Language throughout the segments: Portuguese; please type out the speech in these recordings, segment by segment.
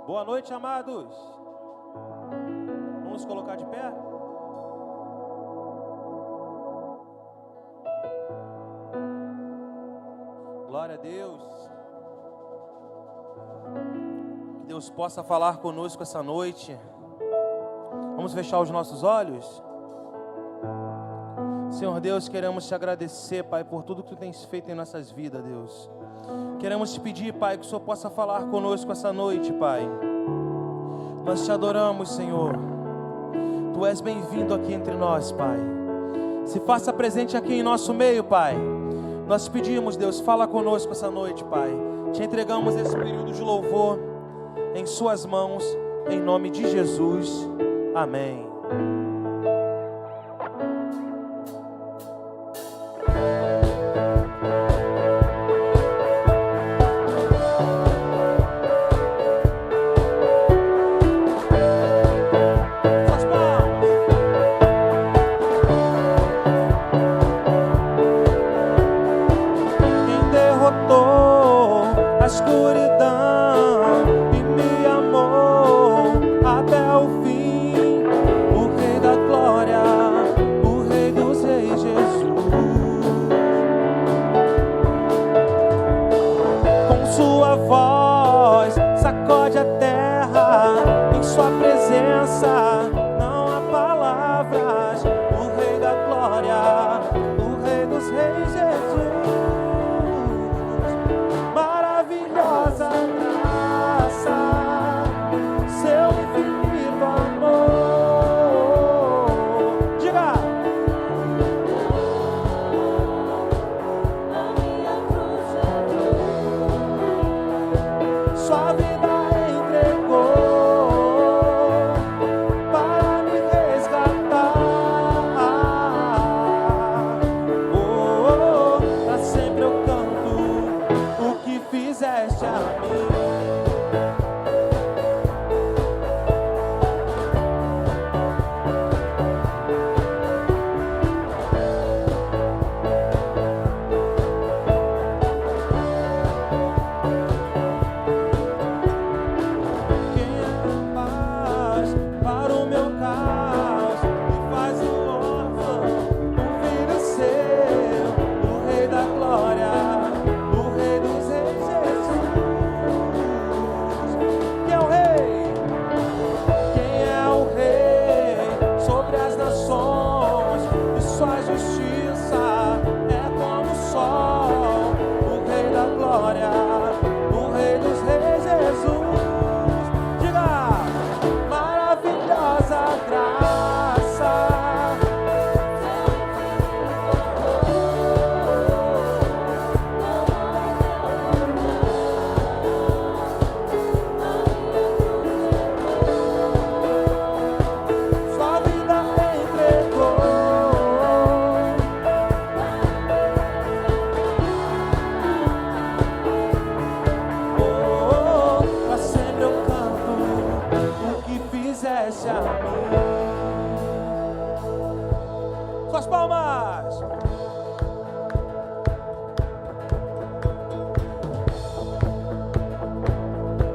Boa noite, amados. Vamos nos colocar de pé? Glória a Deus. Que Deus possa falar conosco essa noite. Vamos fechar os nossos olhos? Senhor Deus, queremos te agradecer, Pai, por tudo que tu tens feito em nossas vidas, Deus. Queremos te pedir, Pai, que o Senhor possa falar conosco essa noite, Pai. Nós te adoramos, Senhor. Tu és bem-vindo aqui entre nós, Pai. Se faça presente aqui em nosso meio, Pai. Nós te pedimos, Deus, fala conosco essa noite, Pai. Te entregamos esse período de louvor em suas mãos, em nome de Jesus. Amém. Suas palmas.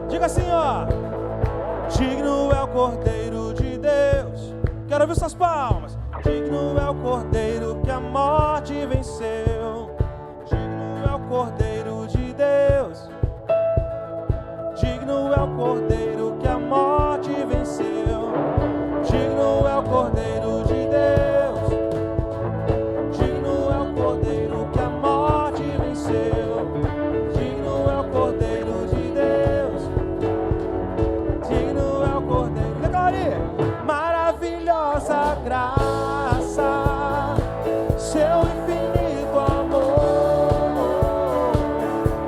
Diga assim, ó. Digno é o Cordeiro de Deus. Quero ouvir suas palmas. Digno é o Cordeiro que a morte venceu. Digno é o Cordeiro de Deus. Digno é o Cordeiro que a morte venceu. Digno é o Cordeiro de Deus. Digno é o Cordeiro que a morte venceu. Digno é o Cordeiro de Deus. Digno é o Cordeiro. Declare! Maravilhosa graça, seu infinito amor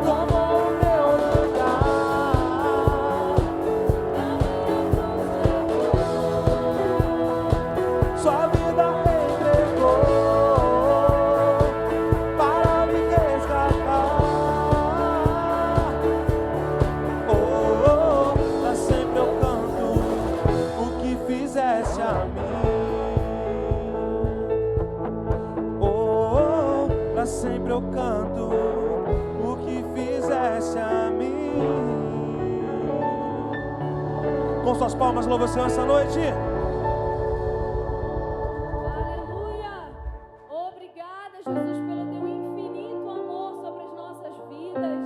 tomou o meu lugar. Com suas palmas, louva o Senhor essa noite. Aleluia! Obrigada, Jesus, pelo teu infinito amor sobre as nossas vidas.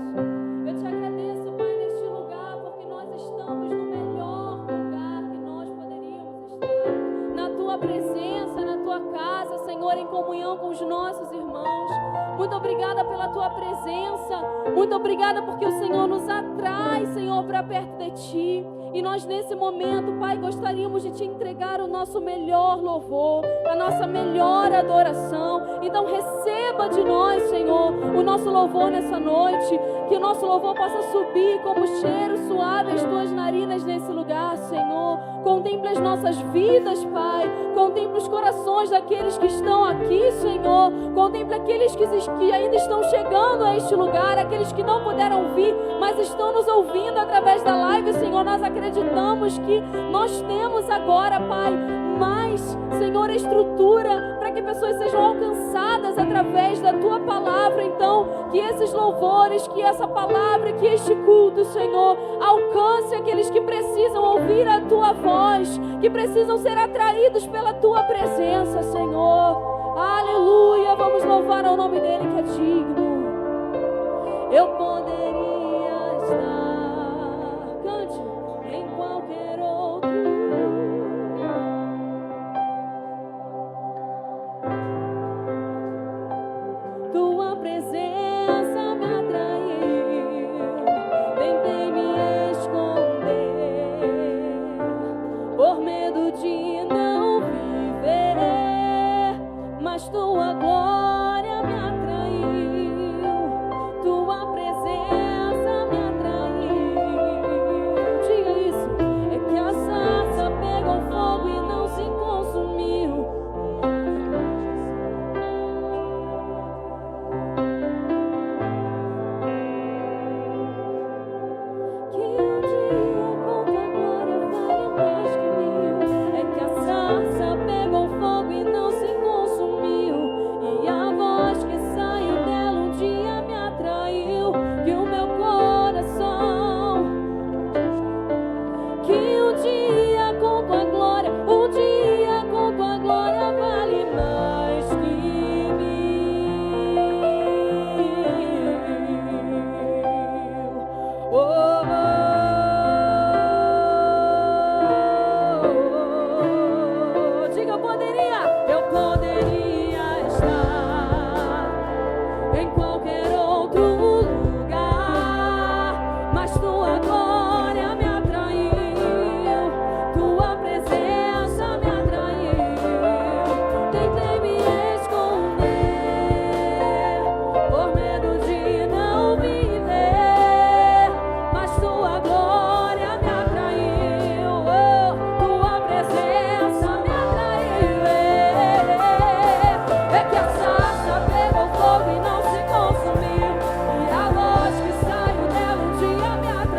Eu te agradeço, Pai, neste lugar, porque nós estamos no melhor lugar que nós poderíamos estar. Na tua presença, na tua casa, Senhor, em comunhão com os nossos irmãos. Muito obrigada pela tua presença. Muito obrigada porque o Senhor nos atrai, Senhor, para perto de ti. E nós nesse momento, Pai, gostaríamos de te entregar o nosso melhor louvor, a nossa melhor adoração. Então receba de nós, Senhor, o nosso louvor nessa noite. Que o nosso louvor possa subir como cheiro suave às tuas narinas nesse lugar, Senhor. Contemple as nossas vidas, Pai. Contemple os corações daqueles que estão aqui, Senhor. Contemple aqueles que ainda estão chegando a este lugar, aqueles que não puderam vir, mas estão nos ouvindo através da live, Senhor. Nós acreditamos que nós temos agora, Pai, mais, Senhor, estrutura para que pessoas sejam alcançadas através da tua palavra. Então, que esses louvores, que essa palavra, que este culto, Senhor, alcance aqueles que precisam ouvir a tua voz, que precisam ser atraídos pela tua presença, Senhor. Aleluia, vamos louvar ao nome dele que é digno. Eu poderia estar, cante, em qualquer outro. Tua presença me atraiu, tentei me esconder, por medo de não viver, mas tua glória me atraiu, tua presença me atraiu. Diga isso, é que a sarça pegou fogo e não se consumiu. Que um dia com tua glória vale mais que mil. É que a sarça pegou fogo e não se consumiu, e a voz que saiu dela um dia me atraiu. Que o meu coração, que um dia com tua glória, um dia com tua glória vale mais que mil. Oh, diga, eu poderia estar em qualquer outro lugar, mas tua glória me atraiu, tua presença me atraiu. Tentei me esconder, por medo de não me ver, mas tua glória me atraiu, oh, tua presença me atraiu. É que a sarça pegou fogo e não se consumiu, e a voz que saiu dela um dia me atraiu.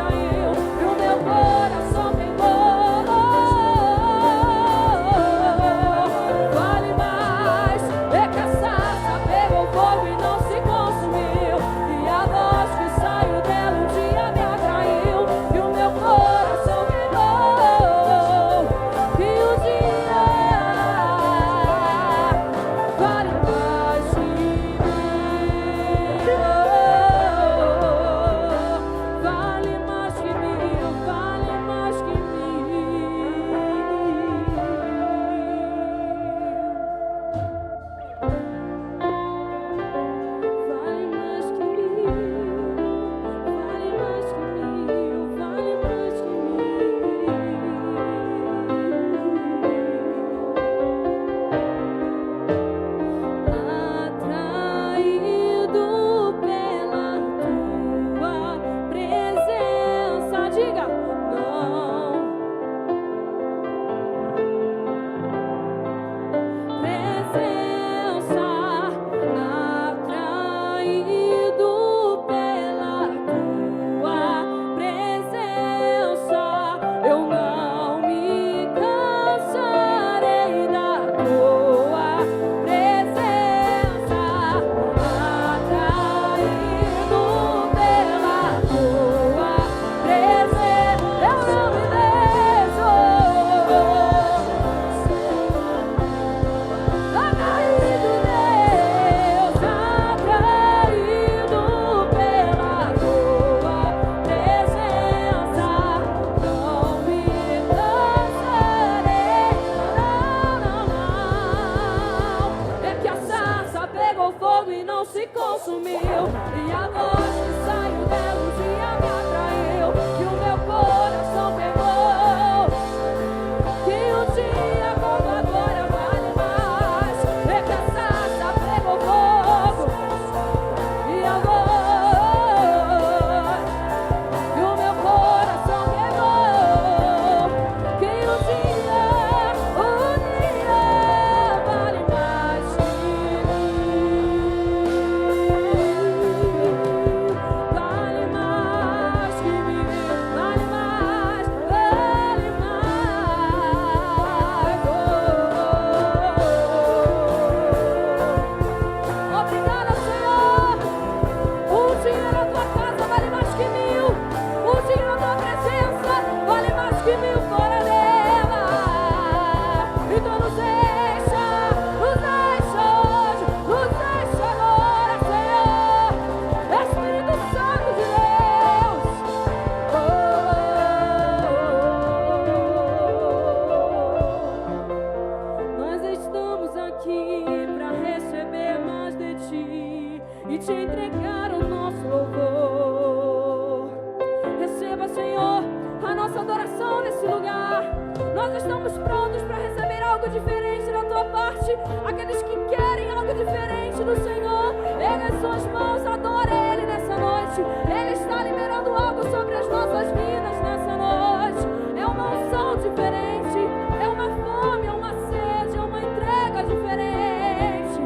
algo diferente da tua parte, aqueles que querem algo diferente do Senhor, erga as suas mãos, adora Ele nessa noite. Ele está liberando algo sobre as nossas vidas nessa noite. É uma unção diferente, é uma fome, é uma sede, é uma entrega diferente.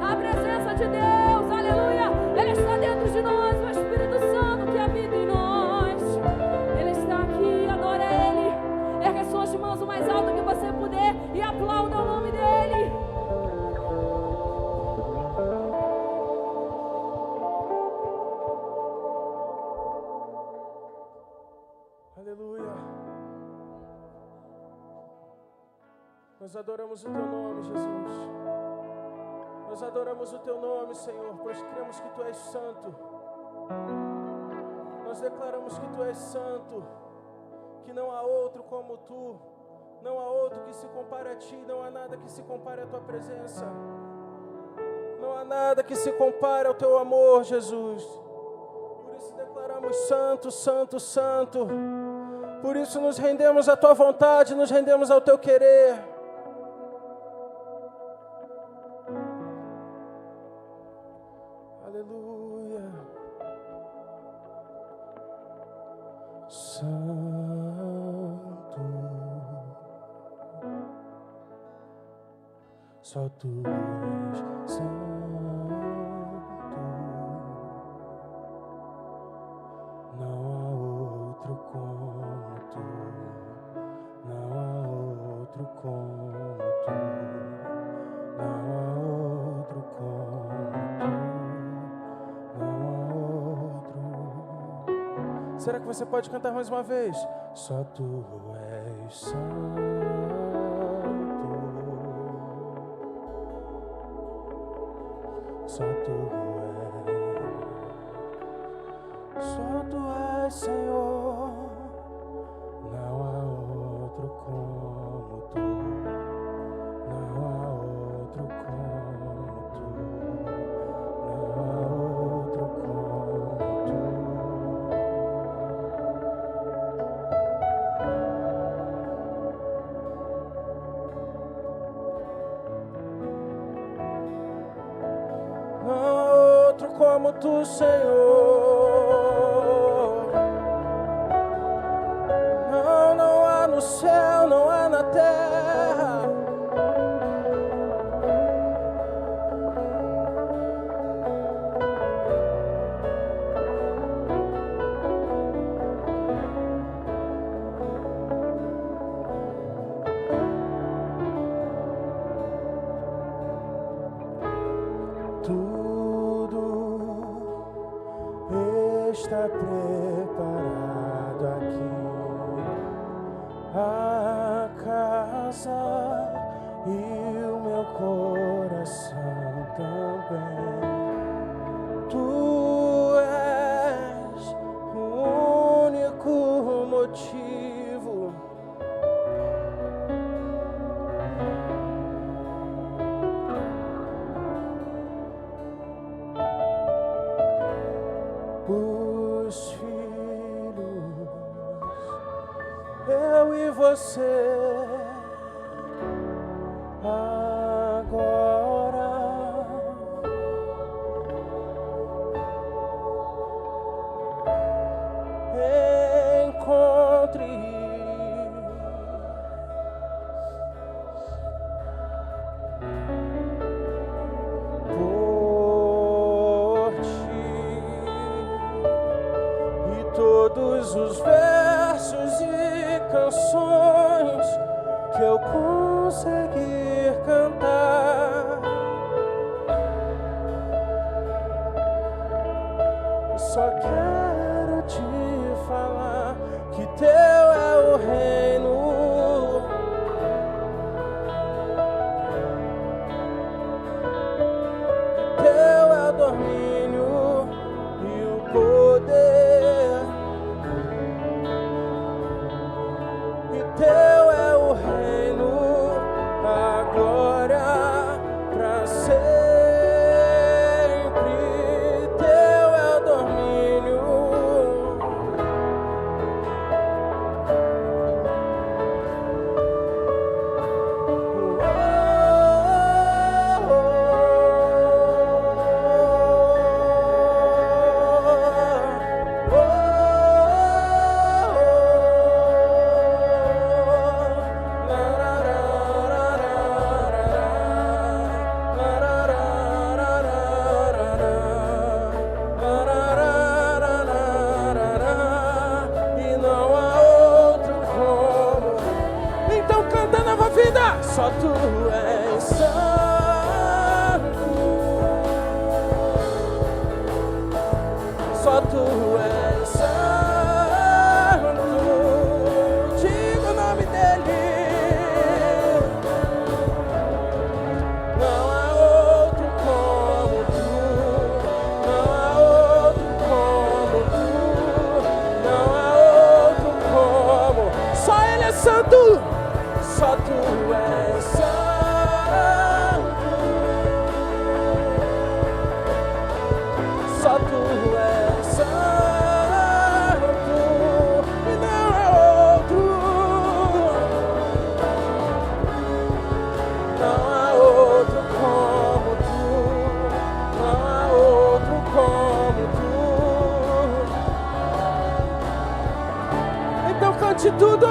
A presença de Deus, aleluia, Ele está dentro de nós, o Espírito Santo que habita em nós. Ele está aqui, adora Ele. Erga as suas mãos o mais alto que você puder e aplauda o nome dEle. Aleluia. Nós adoramos o Teu nome, Jesus. Nós adoramos o Teu nome, Senhor, pois cremos que Tu és santo. Nós declaramos que Tu és santo, que não há outro como Tu, não há outro que se compare a Ti, não há nada que se compare à Tua presença, não há nada que se compare ao Teu amor, Jesus. Por isso declaramos santo, santo, santo. Por isso nos rendemos à Tua vontade, nos rendemos ao Teu querer. Aleluia. Santo, só Tu és santo. Não há outro como Tu, não há outro como Tu, não há outro como Tu, não há outro. Será que você pode cantar mais uma vez? Só Tu és santo, só Tu és. Só Tu és, Senhor, não há outro como Tu, não há outro como Tu, não há outro como Tu. Não há outro como Tu, Senhor. Não há no céu, não há na terra. Tudo está preparado aqui. A casa e o meu coração também. Tu és o único motivo. Os filhos, eu e você, agora encontre por Ti e todos os versos e canções que eu conseguir cantar. Só quero Te falar que Teu é o reino. Que Teu é o domínio e o poder. E Teu é o reino, a glória. só tu és santo, só tu és santo, diga o nome dele. Não há outro como tu, não há outro como tu, não há outro como, só ele é santo, só tu és santo, só tu és santo, e não há outro, não há outro como tu, não há outro como tu. Então cante tudo.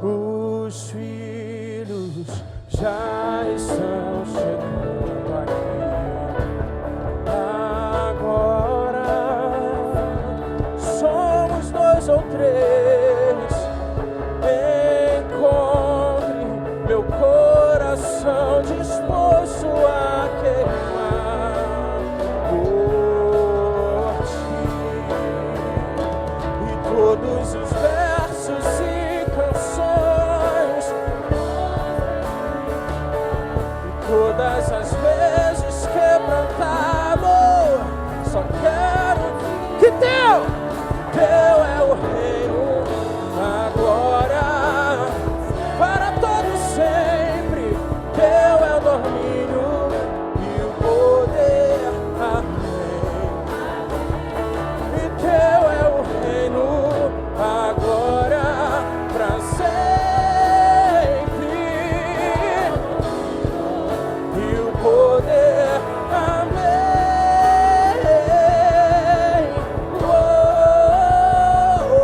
Os filhos já estão chegando aqui. Agora somos 2 ou 3. Encontre meu coração disposto a queimar por ti. E todos os versos e canções, todas as vezes quebrantado, só quero que teu é o reino, agora, para todo sempre. Teu é o domínio e o poder, amém. E teu é o reino, agora, pra sempre. E o poder, amém. Oh, oh, oh,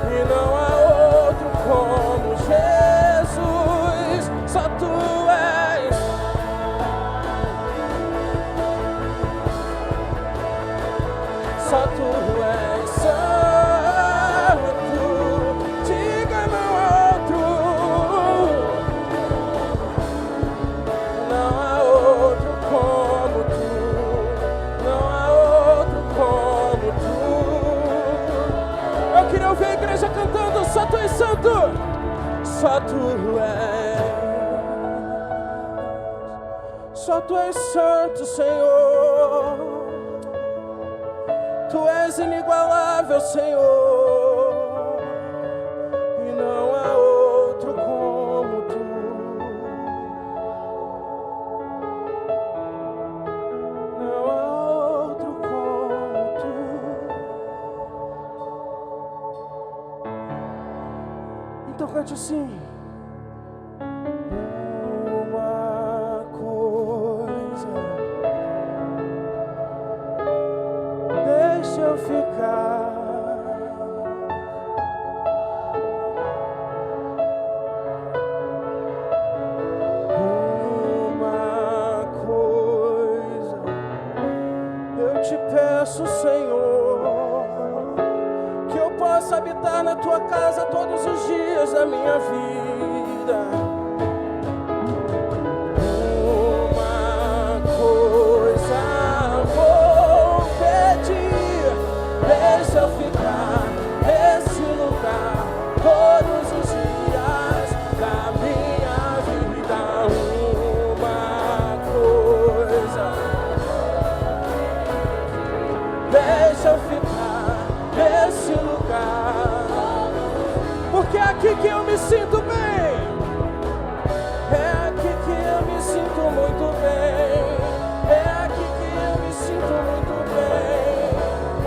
e não há outro como Jesus, só tu és, só tu és santo, diga não há outro, não há outro como tu, não há outro como tu. Eu queria ouvir a igreja cantando, só tu és santo, só tu és, só tu és santo, Senhor. Tu és inigualável, Senhor, e não há outro como tu. Não há outro como tu. Então cante assim. Uma coisa deixa eu ficar. Uma coisa eu te peço, Senhor, que eu possa habitar na tua casa todos os dias da minha vida. Uma coisa vou pedir, deixa eu ficar nesse lugar todos os dias da minha vida. Uma coisa, deixa eu ficar nesse lugar. aqui que eu me sinto bem. É aqui que eu me sinto muito bem. É aqui que eu me sinto muito bem.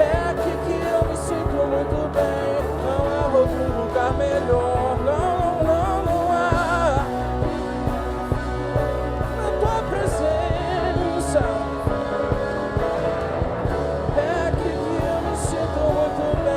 É aqui que eu me sinto muito bem. Não há outro lugar melhor. Não, não, não há. Na tua presença. É aqui que eu me sinto muito bem.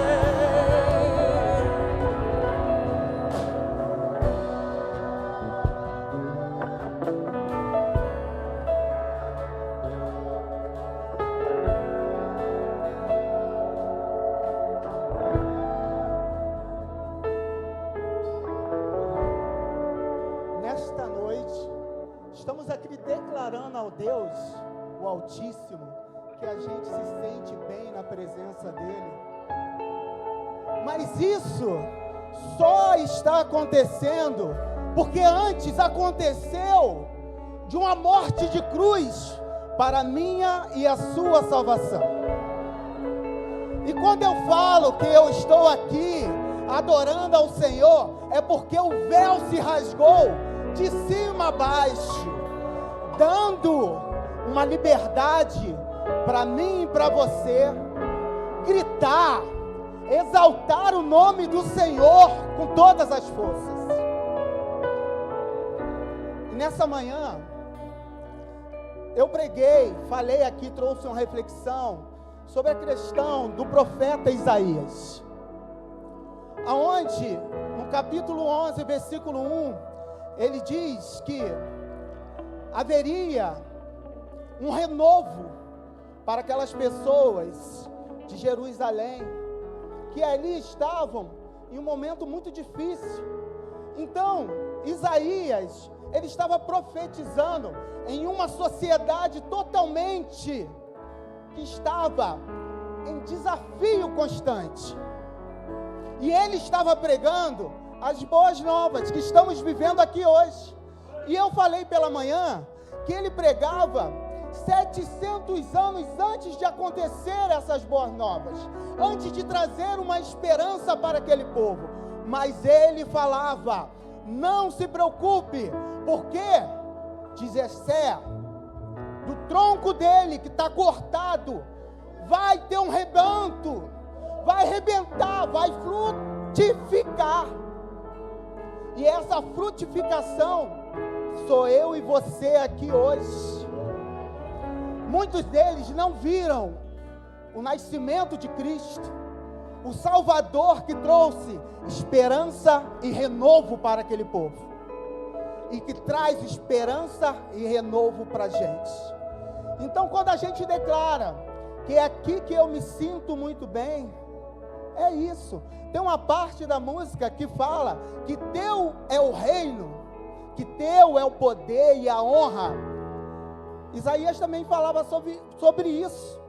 Nesta noite, estamos aqui declarando ao Deus, o Altíssimo, que a gente se sente bem na presença dEle. Mas isso só está acontecendo porque antes aconteceu de uma morte de cruz para a minha e a sua salvação. E quando eu falo que eu estou aqui adorando ao Senhor, é porque o véu se rasgou de cima a baixo, dando uma liberdade para mim e para você gritar, exaltar o nome do Senhor com todas as forças. E nessa manhã, eu preguei, falei aqui, trouxe uma reflexão sobre a questão do profeta Isaías, aonde no capítulo 11, versículo 1, ele diz que haveria um renovo para aquelas pessoas de Jerusalém, que ali estavam em um momento muito difícil. Então, Isaías, ele estava profetizando em uma sociedade totalmente que estava em desafio constante. E ele estava pregando as boas novas que estamos vivendo aqui hoje. E eu falei pela manhã que ele pregava 700 anos antes de acontecer essas boas novas, antes de trazer uma esperança para aquele povo. Mas ele falava: não se preocupe, porque de Jessé, do tronco dele que está cortado, vai ter um rebento, vai rebentar, vai frutificar. E essa frutificação sou eu e você aqui hoje. Muitos deles não viram o nascimento de Cristo, o Salvador que trouxe esperança e renovo para aquele povo, e que traz esperança e renovo para a gente. Então, quando a gente declara que é aqui que eu me sinto muito bem, é isso. Tem uma parte da música que fala que teu é o reino, que teu é o poder e a honra. Isaías também falava sobre isso.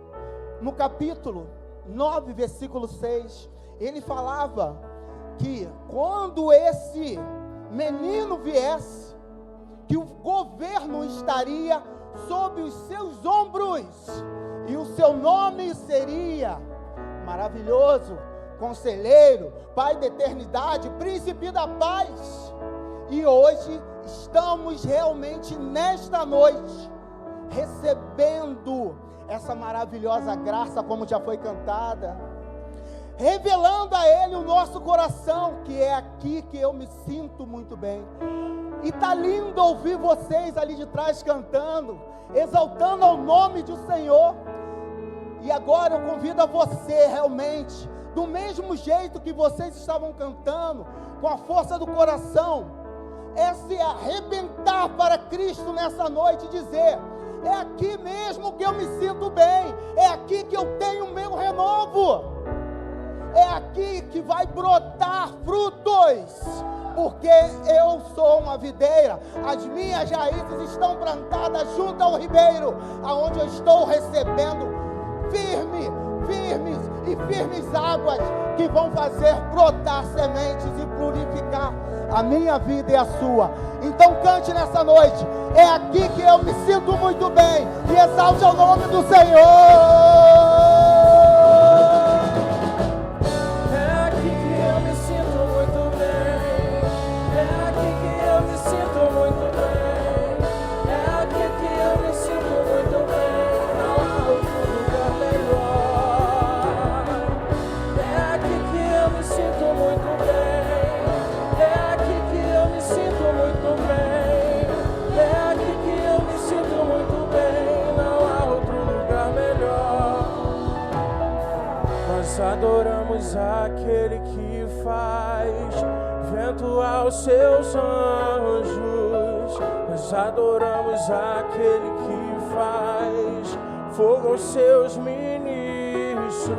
No capítulo 9, versículo 6, ele falava que quando esse menino viesse, que o governo estaria sob os seus ombros, e o seu nome seria Maravilhoso, Conselheiro, Pai da Eternidade, Príncipe da Paz. E hoje estamos realmente nesta noite recebendo essa maravilhosa graça, como já foi cantada, revelando a Ele o nosso coração, que é aqui que eu me sinto muito bem. E tá lindo ouvir vocês ali de trás cantando, exaltando ao nome do Senhor. E agora eu convido a você realmente, do mesmo jeito que vocês estavam cantando, com a força do coração, é se arrebentar para Cristo nessa noite e dizer: é aqui mesmo que eu me sinto bem, é aqui que eu tenho o meu renovo, é aqui que vai brotar frutos, porque eu sou uma videira, as minhas raízes estão plantadas junto ao ribeiro, aonde eu estou recebendo firmes águas que vão fazer brotar sementes e purificar a minha vida e a sua. Então cante nessa noite: é aqui que eu me sinto muito bem, e exalte o nome do Senhor. É aqui que eu me sinto muito bem. Nós adoramos aquele que faz vento aos seus anjos. Nós adoramos aquele que faz fogo aos seus ministros.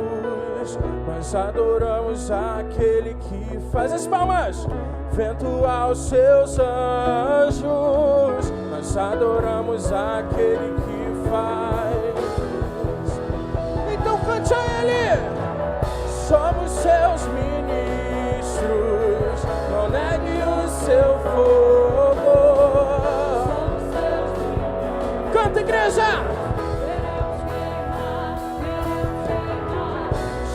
Nós adoramos aquele que faz as palmas. Vento aos seus anjos. Nós adoramos aquele que faz. Então cante a Ele. Somos seus ministros. Não negue o seu fogo. Canta, igreja.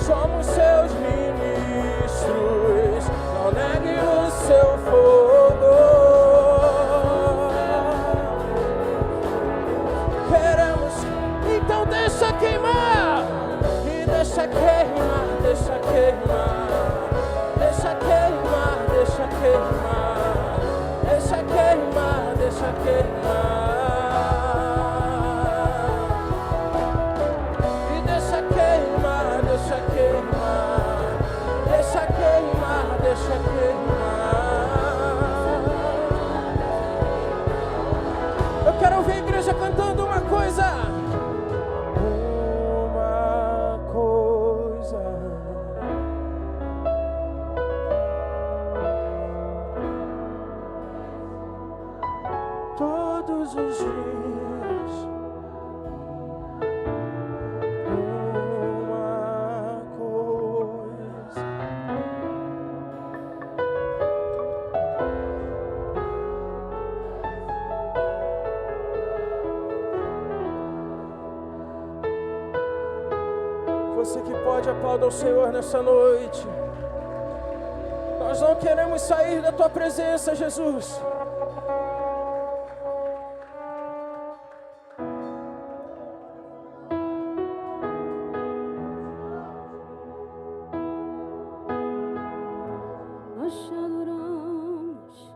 Somos seus ministros. Não negue o seu fogo. Queremos, então deixa queimar. E deixa queimar, deixa queimar. Deixa queimar, deixa queimar. Deixa queimar, deixa queimar. E deixa queimar, deixa queimar. Deixa queimar, deixa queimar. Eu quero ouvir a igreja cantando uma coisa. Uma coisa. Todos os dias. Uma coisa. Você que pode, aplaudir ao Senhor nessa noite. Nós não queremos sair da Tua presença, Jesus. Nós te adoramos,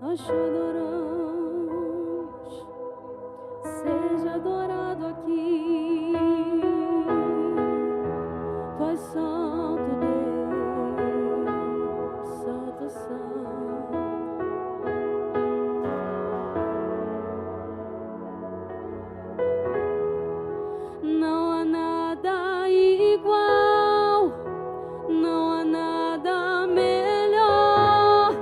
nós te adoramos. Seja adorado aqui. Tu és santo, Deus, santo, santo. Não há nada igual, não há nada melhor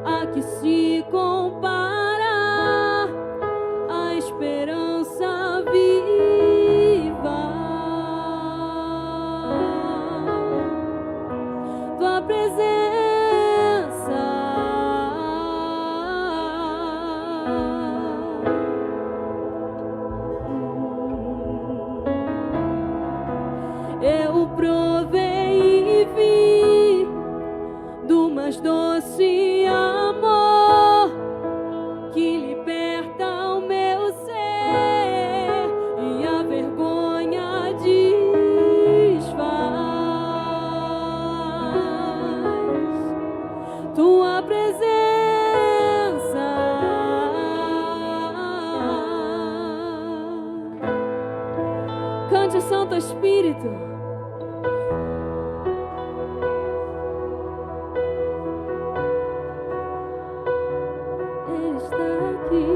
a que se compara a esperança viva. Tua presença eu provei e vi do mais doce amor que liberta o meu ser e a vergonha desfaz. Tua presença cante, Santo Espírito. Ele está aqui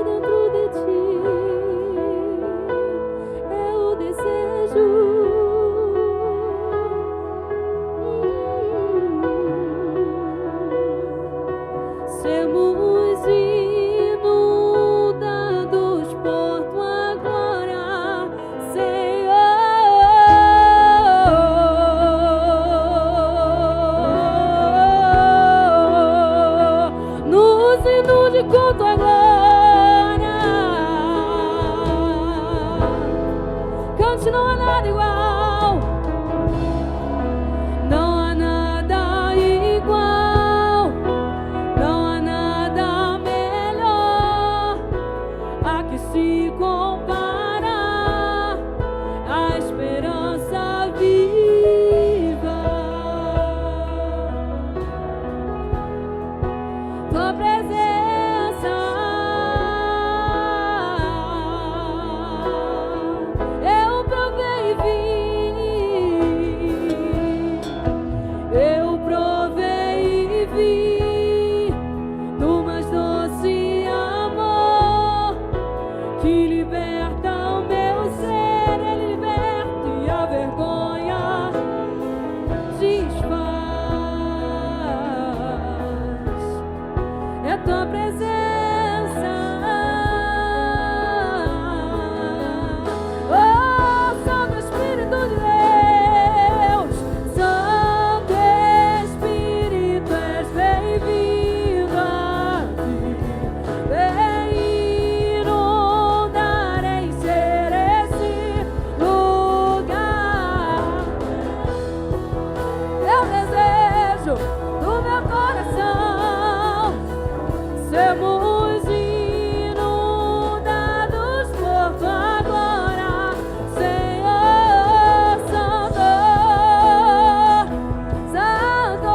dentro de ti. É o desejo. Sermos inundados por tua glória, Senhor. Nos inunde com tua glória. Cante, não há nada igual. Não há nada igual. Não há nada melhor a que se compara a esperança viva. Tua presença eu que liberta o meu ser, Ele liberta e a vergonha desfaz. É tua presença, oh Santo Espírito de Deus, Santo Espírito, és bem-vindo aqui, vem inundar, encher esse lugar. Eu desejo do meu coração sermos inundados por tua glória, Senhor Santo, Santo.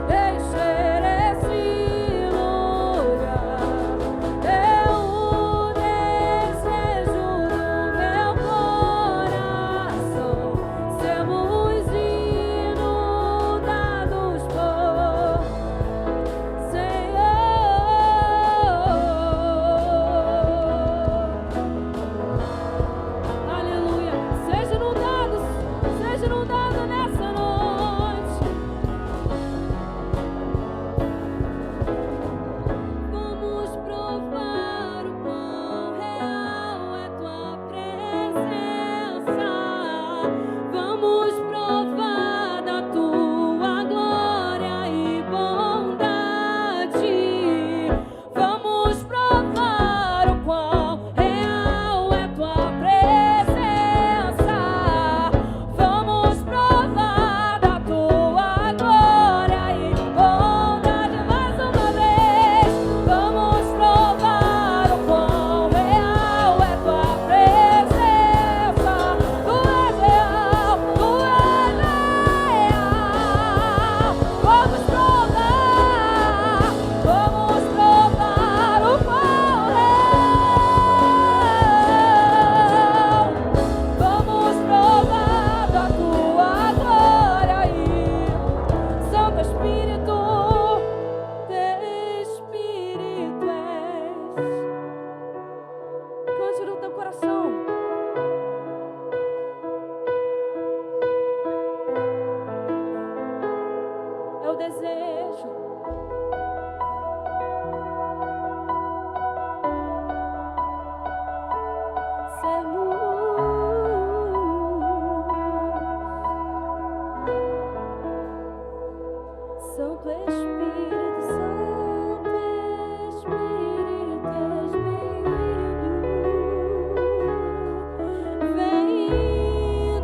Encher esse lugar é o desejo do meu coração. Sermos inundados por Senhor. Aleluia. Seja inundado nessa noite. Vamos provar o quão real é tua presença. Vamos provar da tua glória e bondade. Vamos provar o quão real é tua presença. Vamos provar da tua glória e bondade mais uma vez. Vamos provar o quão real é tua presença. Tu és real, tu és real. Vamos provar o quão real. Vamos provar da tua glória e Santo Espírito, teu Espírito és. Cante no teu coração. É o desejo. Santo Espírito, Santo Espírito, és bem-vindo. Vem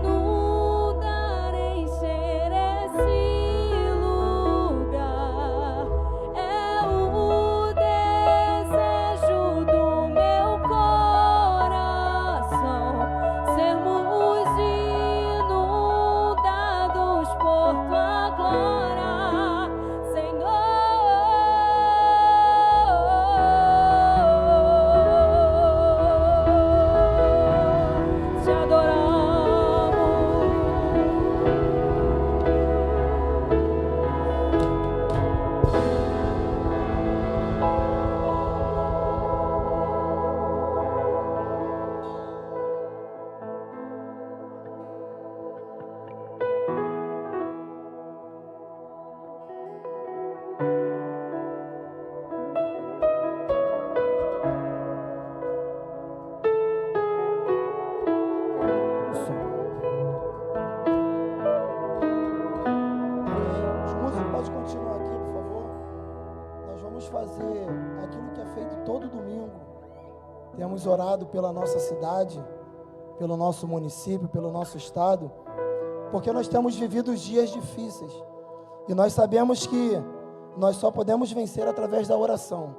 inundar, encher esse lugar. É o desejo do meu coração. Sermos inundados por tua glória, Senhor. Te adoramos. Os músicos podem continuar aqui, por favor. Nós vamos fazer aquilo que é feito todo domingo. Temos orado pela nossa cidade, pelo nosso município, pelo nosso estado, porque nós temos vivido dias difíceis. E nós sabemos que nós só podemos vencer através da oração.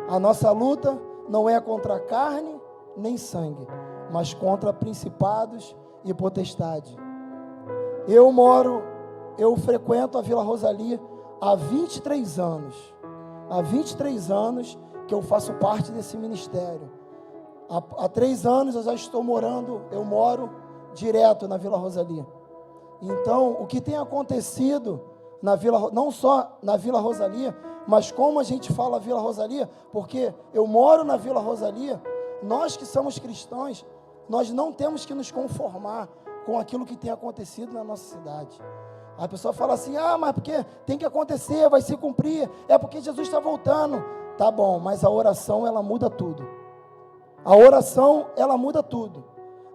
A nossa luta não é contra a carne nem sangue, mas contra principados e potestade. Eu frequento a Vila Rosalia há 23 anos. Há 23 anos que eu faço parte desse ministério. Há 3 anos eu já estou eu moro direto na Vila Rosalia. Então, o que tem acontecido não só na Vila Rosalia, mas como a gente fala Vila Rosalia, porque eu moro na Vila Rosalia, nós que somos cristãos, nós não temos que nos conformar com aquilo que tem acontecido na nossa cidade. A pessoa fala assim, mas porque tem que acontecer, vai se cumprir, é porque Jesus está voltando. Tá bom, mas a oração, ela muda tudo. A oração, ela muda tudo.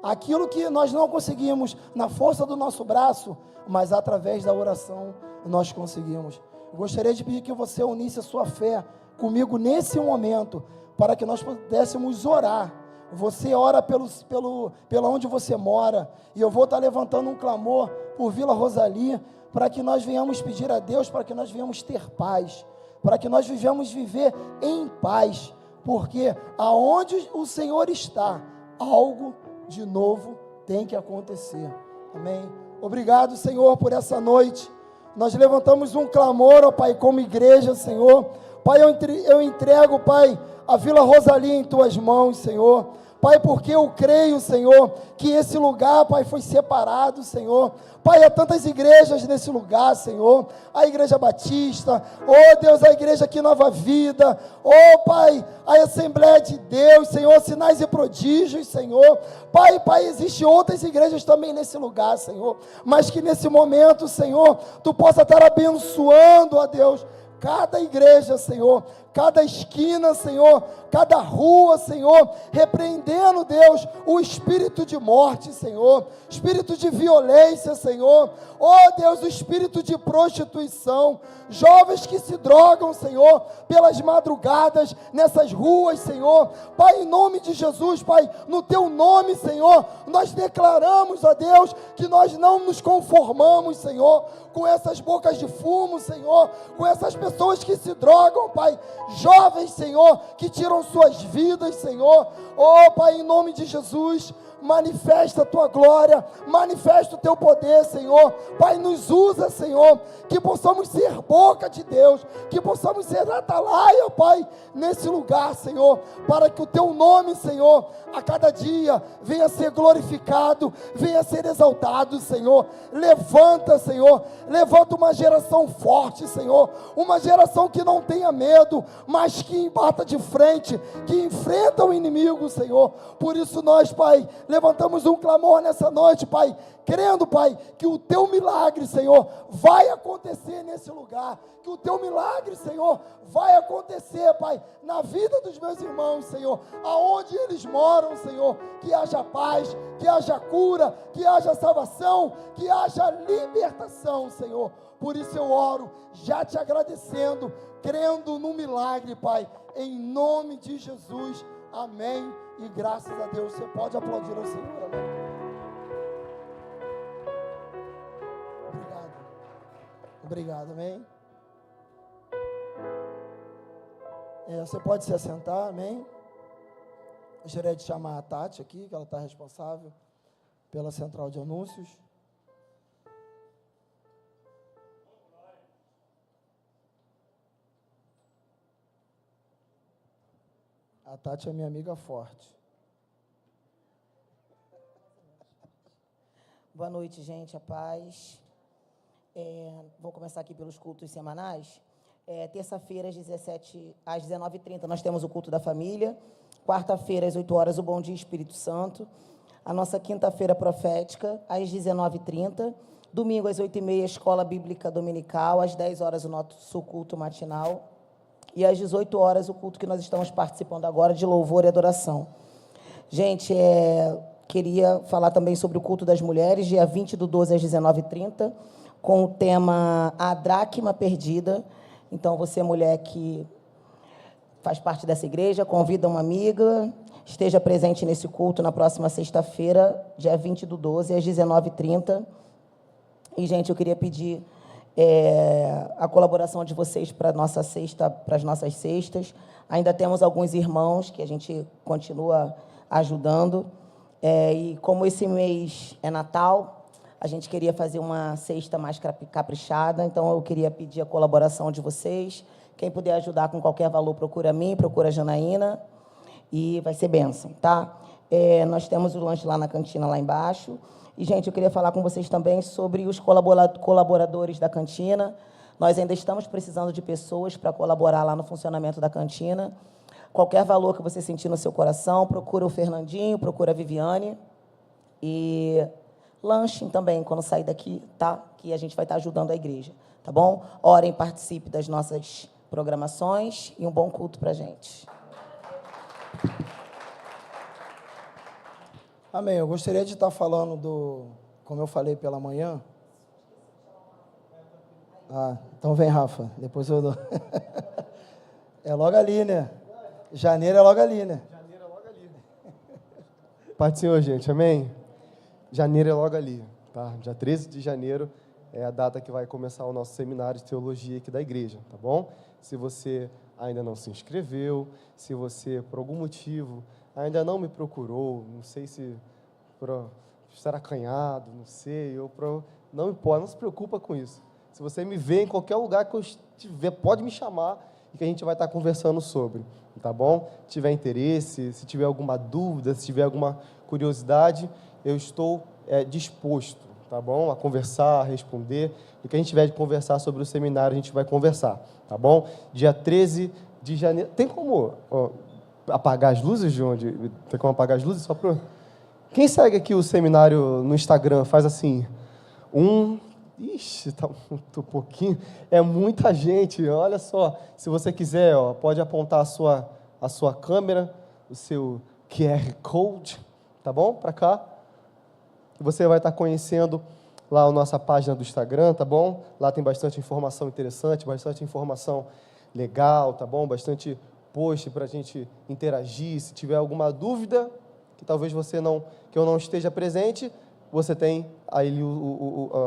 Aquilo que nós não conseguimos na força do nosso braço, mas através da oração nós conseguimos. Eu gostaria de pedir que você unisse a sua fé comigo nesse momento, para que nós pudéssemos orar. Você ora pela onde você mora, e eu vou estar levantando um clamor por Vila Rosalia, para que nós venhamos pedir a Deus, para que nós venhamos ter paz, para que nós venhamos viver em paz, porque aonde o Senhor está, algo de novo tem que acontecer. Amém? Obrigado, Senhor, por essa noite. Nós levantamos um clamor, ó Pai, como igreja, Senhor. Pai, eu entrego, Pai, a Vila Rosalia em Tuas mãos, Senhor. Pai, porque eu creio, Senhor, que esse lugar, Pai, foi separado, Senhor. Pai, há tantas igrejas nesse lugar, Senhor. A Igreja Batista, oh Deus, a Igreja aqui Nova Vida, oh Pai, a Assembleia de Deus, Senhor, Sinais e Prodígios, Senhor. Pai, existem outras igrejas também nesse lugar, Senhor. Mas que nesse momento, Senhor, Tu possa estar abençoando, ó Deus, cada igreja, Senhor, cada esquina, Senhor, cada rua, Senhor, repreendendo, Deus, o espírito de morte, Senhor, espírito de violência, Senhor, oh Deus, o espírito de prostituição, jovens que se drogam, Senhor, pelas madrugadas, nessas ruas, Senhor. Pai, em nome de Jesus, Pai, no Teu nome, Senhor, nós declaramos, ó Deus, que nós não nos conformamos, Senhor, com essas bocas de fumo, Senhor, com essas pessoas que se drogam, Pai, jovens, Senhor, que tiram suas vidas, Senhor. Oh Pai, em nome de Jesus, manifesta a Tua glória, manifesta o Teu poder, Senhor. Pai, nos usa, Senhor, que possamos ser boca de Deus, que possamos ser atalaia, Pai, nesse lugar, Senhor, para que o Teu nome, Senhor, a cada dia venha a ser glorificado, venha a ser exaltado, Senhor. Levanta, Senhor, levanta uma geração forte, Senhor, uma geração que não tenha medo, mas que bata de frente, que enfrenta o inimigo, Senhor. Por isso nós, Pai, levantamos um clamor nessa noite, Pai, crendo, Pai, que o Teu milagre, Senhor, vai acontecer nesse lugar, que o Teu milagre, Senhor, vai acontecer, Pai, na vida dos meus irmãos, Senhor, aonde eles moram, Senhor, que haja paz, que haja cura, que haja salvação, que haja libertação, Senhor. Por isso eu oro, já Te agradecendo, crendo no milagre, Pai, em nome de Jesus, amém, e graças a Deus. Você pode aplaudir ao Senhor, amém. Obrigado, amém. Você pode se assentar, amém. Gostaria de chamar a Tati aqui, que ela está responsável pela central de anúncios. A Tati é minha amiga forte. Boa noite, gente, a paz. Vou começar aqui pelos cultos semanais. Terça-feira, às 19h30, nós temos o culto da família. Quarta-feira, às 8 horas, o Bom Dia Espírito Santo. A nossa quinta-feira profética, às 19h30. Domingo, às 8h30, Escola Bíblica Dominical. Às 10 horas, o nosso culto matinal. E às 18 horas, o culto que nós estamos participando agora, de louvor e adoração. Gente, queria falar também sobre o culto das mulheres, dia 20/12, às 19h30, com o tema A Dracma Perdida. Então, você, mulher que faz parte dessa igreja, convida uma amiga, esteja presente nesse culto na próxima sexta-feira, dia 20/12, às 19h30. E, gente, eu queria pedir a colaboração de vocês para as nossas cestas. Ainda temos alguns irmãos que a gente continua ajudando. E como esse mês é Natal, a gente queria fazer uma cesta mais caprichada, então eu queria pedir a colaboração de vocês. Quem puder ajudar com qualquer valor, procura a mim, procura a Janaína, e vai ser bênção, tá? Nós temos o lanche lá na cantina, lá embaixo. E, gente, eu queria falar com vocês também sobre os colaboradores da cantina. Nós ainda estamos precisando de pessoas para colaborar lá no funcionamento da cantina. Qualquer valor que você sentir no seu coração, procura o Fernandinho, procura a Viviane. E lanchem também quando sair daqui, tá? Que a gente vai estar ajudando a igreja, tá bom? Orem, participe das nossas programações e um bom culto para a gente. Amém. Eu gostaria de estar falando como eu falei pela manhã. Então vem, Rafa, depois eu dou. É logo ali, né? Janeiro é logo ali, né? Pai do Senhor, gente, amém? Janeiro é logo ali, tá? Dia 13 de janeiro é a data que vai começar o nosso seminário de teologia aqui da igreja, tá bom? Se você ainda não se inscreveu, se você, por algum motivo, ainda não me procurou, não sei se por estar acanhado, não sei, não importa, não se preocupa com isso. Se você me vê em qualquer lugar que eu estiver, pode me chamar e que a gente vai estar conversando sobre, tá bom? Se tiver interesse, se tiver alguma dúvida, se tiver alguma curiosidade, eu estou disposto, tá bom? A conversar, a responder. E que a gente tiver de conversar sobre o seminário, a gente vai conversar, tá bom? Dia 13 de janeiro. Tem como apagar as luzes, João? Tem como apagar as luzes? Só para... Quem segue aqui o seminário no Instagram faz assim, Ixi, tá muito pouquinho. É muita gente. Olha só, se você quiser, pode apontar a sua câmera, o seu QR Code, tá bom? Para cá. Você vai estar conhecendo lá a nossa página do Instagram, tá bom? Lá tem bastante informação interessante, bastante informação legal, tá bom? Bastante post para a gente interagir. Se tiver alguma dúvida, que talvez que eu não esteja presente, você tem aí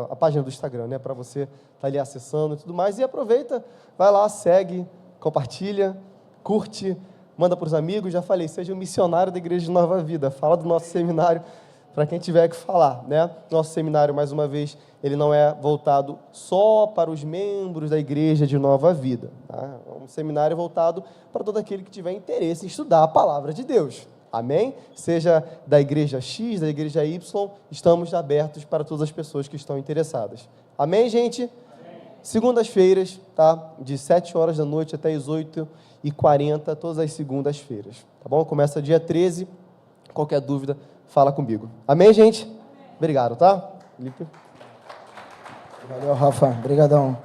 a página do Instagram, né, para você estar ali acessando e tudo mais. E aproveita, vai lá, segue, compartilha, curte, manda para os amigos. Já falei, seja um missionário da Igreja de Nova Vida. Fala do nosso seminário para quem tiver que falar, né? Nosso seminário, mais uma vez, ele não é voltado só para os membros da Igreja de Nova Vida, tá? É um seminário voltado para todo aquele que tiver interesse em estudar a Palavra de Deus. Amém? Seja da igreja X, da igreja Y, estamos abertos para todas as pessoas que estão interessadas. Amém, gente? Amém. Segundas-feiras, tá? De 7 horas da noite até as 8h40, todas as segundas-feiras. Tá bom? Começa dia 13. Qualquer dúvida, fala comigo. Amém, gente? Amém. Obrigado, tá? Felipe. Valeu, Rafa. Obrigadão.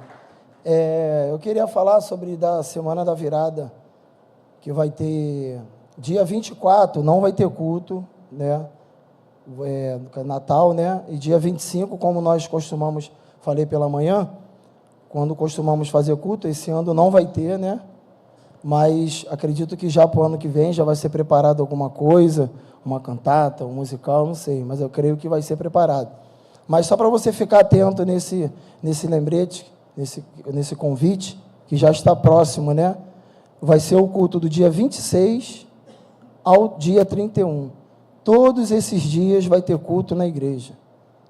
Eu queria falar sobre da Semana da Virada, que vai ter... Dia 24 não vai ter culto, né? Natal, né? E dia 25, como nós costumamos, falei pela manhã, quando costumamos fazer culto, esse ano não vai ter, né? Mas acredito que já para o ano que vem já vai ser preparado alguma coisa, uma cantata, um musical, não sei, mas eu creio que vai ser preparado. Mas só para você ficar atento nesse lembrete, nesse convite, que já está próximo, né? Vai ser o culto do dia 26 ao dia 31. Todos esses dias vai ter culto na igreja.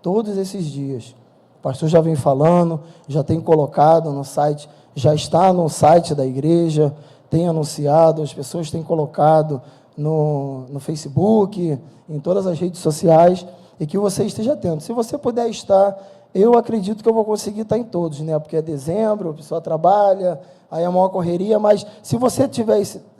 Todos esses dias. O pastor já vem falando, já tem colocado no site, já está no site da igreja, tem anunciado, as pessoas têm colocado no Facebook, em todas as redes sociais, e que você esteja atento. Se você puder estar, eu acredito que eu vou conseguir estar em todos, né? Porque é dezembro, a pessoa trabalha, aí é a maior correria, mas se você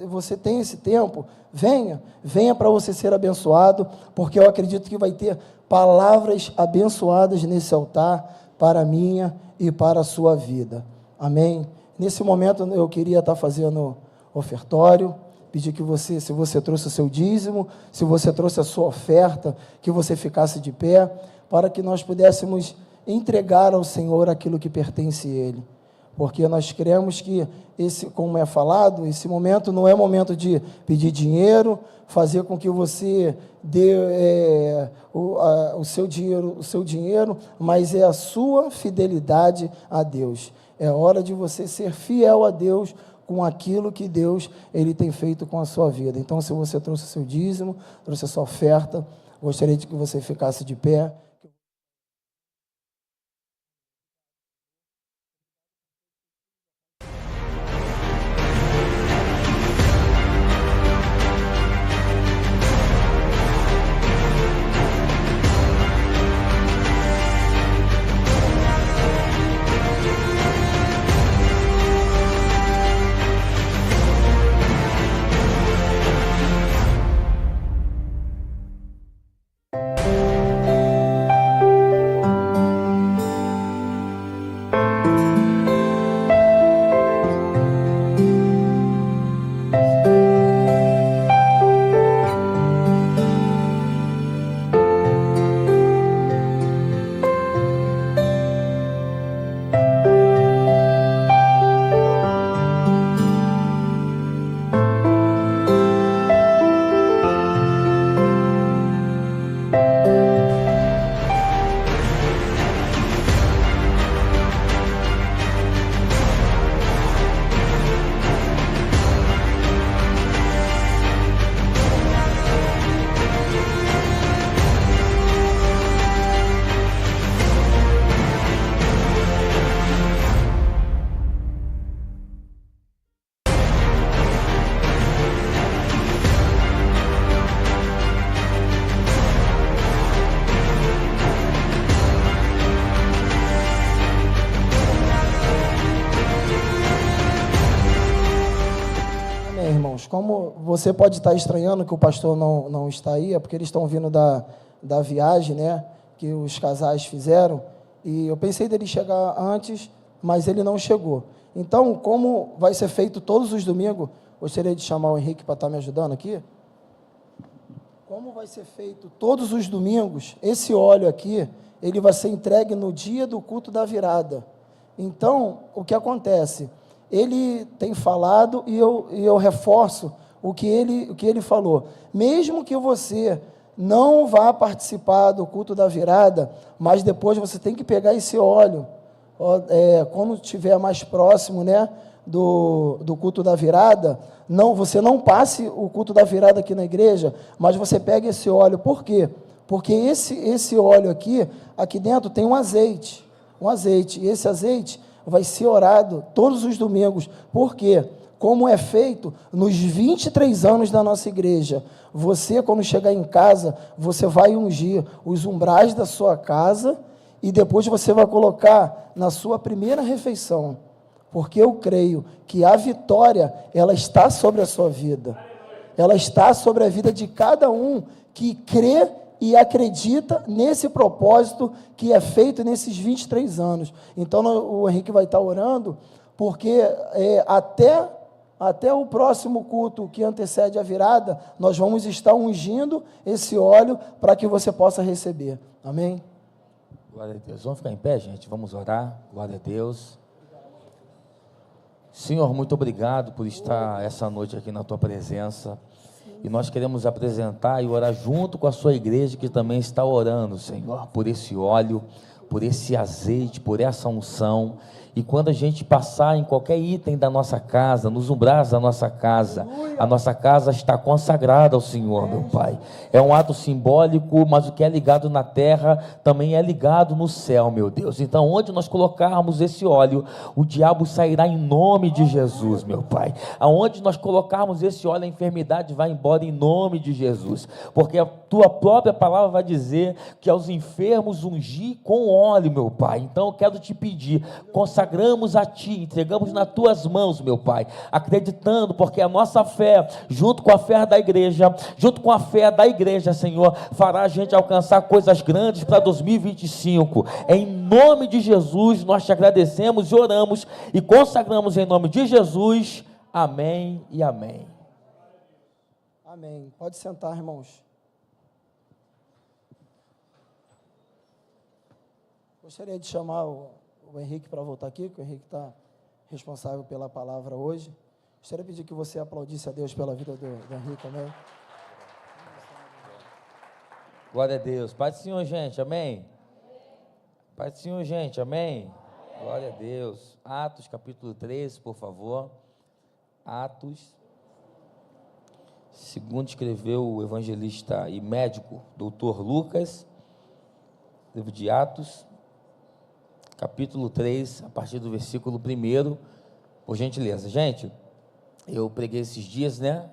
você tem esse tempo, venha para você ser abençoado, porque eu acredito que vai ter palavras abençoadas nesse altar para a minha e para a sua vida. Amém? Nesse momento eu queria estar fazendo ofertório, pedir que você, se você trouxe o seu dízimo, se você trouxe a sua oferta, que você ficasse de pé, para que nós pudéssemos entregar ao Senhor aquilo que pertence a Ele. Porque nós cremos que, como é falado, esse momento não é momento de pedir dinheiro, fazer com que você dê o seu dinheiro, mas é a sua fidelidade a Deus. É hora de você ser fiel a Deus com aquilo que Deus ele tem feito com a sua vida. Então, se você trouxe o seu dízimo, trouxe a sua oferta, gostaria de que você ficasse de pé. irmãos, como você pode estar estranhando que o pastor não está aí, é porque eles estão vindo da viagem, né, que os casais fizeram, e eu pensei dele chegar antes, mas ele não chegou. Então, como vai ser feito todos os domingos, gostaria de chamar o Henrique para estar me ajudando aqui. Como vai ser feito todos os domingos, esse óleo aqui, ele vai ser entregue no dia do culto da virada. Então, o que acontece? Ele tem falado e eu reforço o que ele falou. Mesmo que você não vá participar do culto da virada, mas depois você tem que pegar esse óleo, quando estiver mais próximo, né, do culto da virada, você não passe o culto da virada aqui na igreja, mas você pega esse óleo. Por quê? Porque esse óleo aqui dentro tem um azeite, e esse azeite vai ser orado todos os domingos. Por quê? Como é feito nos 23 anos da nossa igreja. Você, quando chegar em casa, você vai ungir os umbrais da sua casa e depois você vai colocar na sua primeira refeição. Porque eu creio que a vitória, ela está sobre a sua vida. Ela está sobre a vida de cada um que crê e acredita nesse propósito que é feito nesses 23 anos. Então, o Henrique vai estar orando, porque até o próximo culto que antecede a virada, nós vamos estar ungindo esse óleo para que você possa receber. Amém? Glória a Deus. Vamos ficar em pé, gente? Vamos orar. Glória a Deus. Senhor, muito obrigado por estar essa noite aqui na Tua presença. E nós queremos apresentar e orar junto com a sua igreja que também está orando, Senhor, por esse óleo, por esse azeite, por essa unção. E quando a gente passar em qualquer item da nossa casa, nos umbrais da nossa casa, a nossa casa está consagrada ao Senhor, meu Pai. É um ato simbólico, mas o que é ligado na terra também é ligado no céu, meu Deus. Então, onde nós colocarmos esse óleo, o diabo sairá em nome de Jesus, meu Pai. Aonde nós colocarmos esse óleo, a enfermidade vai embora em nome de Jesus. Porque a Tua própria palavra vai dizer que aos enfermos ungir com óleo, meu Pai. Então, eu quero te pedir, consagramos a Ti, entregamos nas Tuas mãos, meu Pai, acreditando, porque a nossa fé, junto com a fé da igreja, Senhor, fará a gente alcançar coisas grandes para 2025. Em nome de Jesus, nós te agradecemos e oramos e consagramos em nome de Jesus. Amém e amém. Amém. Pode sentar, irmãos. Gostaria de chamar o Henrique para voltar aqui, que o Henrique está responsável pela palavra hoje. Gostaria de pedir que você aplaudisse a Deus pela vida do Henrique também. Glória a Deus. Pai do Senhor, gente, amém? Pai do Senhor, gente, amém? Glória a Deus. Atos, capítulo 13, por favor. Atos. Segundo escreveu o evangelista e médico, doutor Lucas, livro de Atos, capítulo 3, a partir do versículo 1, por gentileza. Gente, eu preguei esses dias, né?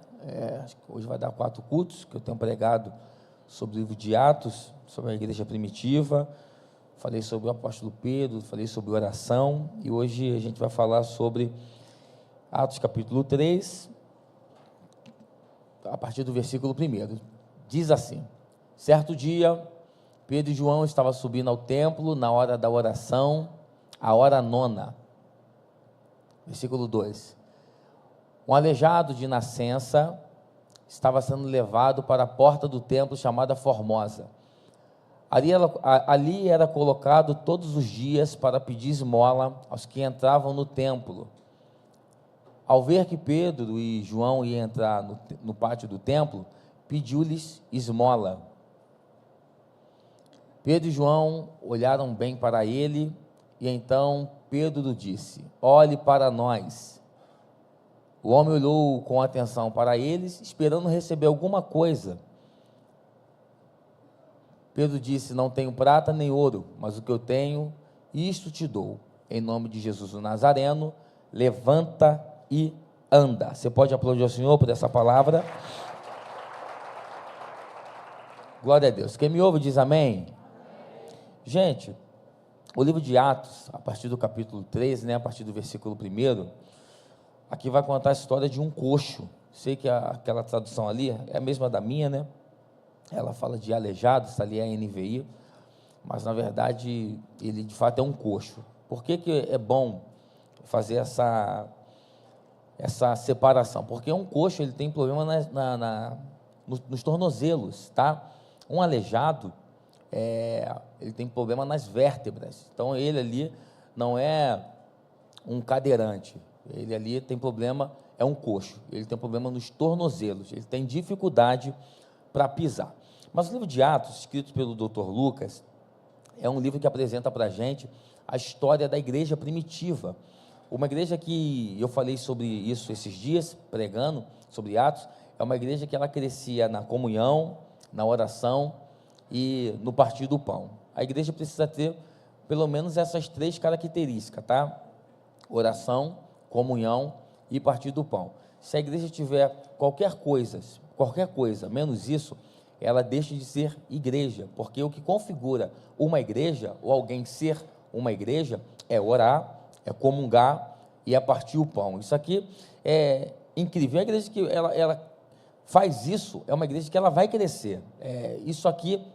Acho que hoje vai dar 4 cultos, que eu tenho pregado sobre o livro de Atos, sobre a igreja primitiva, falei sobre o apóstolo Pedro, falei sobre oração, e hoje a gente vai falar sobre Atos capítulo 3, a partir do versículo 1. Diz assim: certo dia, Pedro e João estavam subindo ao templo na hora da oração, a hora 9. Versículo 2. Um aleijado de nascença estava sendo levado para a porta do templo chamada Formosa. Ali era colocado todos os dias para pedir esmola aos que entravam no templo. Ao ver que Pedro e João iam entrar no pátio do templo, pediu-lhes esmola. Pedro e João olharam bem para ele, e então Pedro disse: olhe para nós. O homem olhou com atenção para eles, esperando receber alguma coisa. Pedro disse: não tenho prata nem ouro, mas o que eu tenho, isto te dou. Em nome de Jesus o Nazareno, levanta e anda. Você pode aplaudir ao Senhor por essa palavra? Glória a Deus. Quem me ouve diz amém. Gente, o livro de Atos, a partir do capítulo 13, né, a partir do versículo 1, aqui vai contar a história de um coxo. Sei que aquela tradução ali é a mesma da minha, né? Ela fala de aleijado, essa ali é a NVI, mas na verdade ele de fato é um coxo. Por que é bom fazer essa separação? Porque um coxo ele tem problema nos tornozelos, tá? Um aleijado, ele tem problema nas vértebras. Então ele ali não é um cadeirante, ele ali tem problema, é um coxo, ele tem problema nos tornozelos, ele tem dificuldade para pisar. Mas o livro de Atos, escrito pelo Dr. Lucas, é um livro que apresenta para a gente a história da igreja primitiva. Uma igreja que, eu falei sobre isso esses dias, pregando sobre Atos, é uma igreja que ela crescia na comunhão, na oração e no partir do pão. A igreja precisa ter pelo menos essas 3 características, tá? Oração, comunhão e partir do pão. Se a igreja tiver qualquer coisa, menos isso, ela deixa de ser igreja, porque o que configura uma igreja, ou alguém ser uma igreja, é orar, é comungar e é partir o pão. Isso aqui é incrível. A igreja que ela faz isso, é uma igreja que ela vai crescer. Isso aqui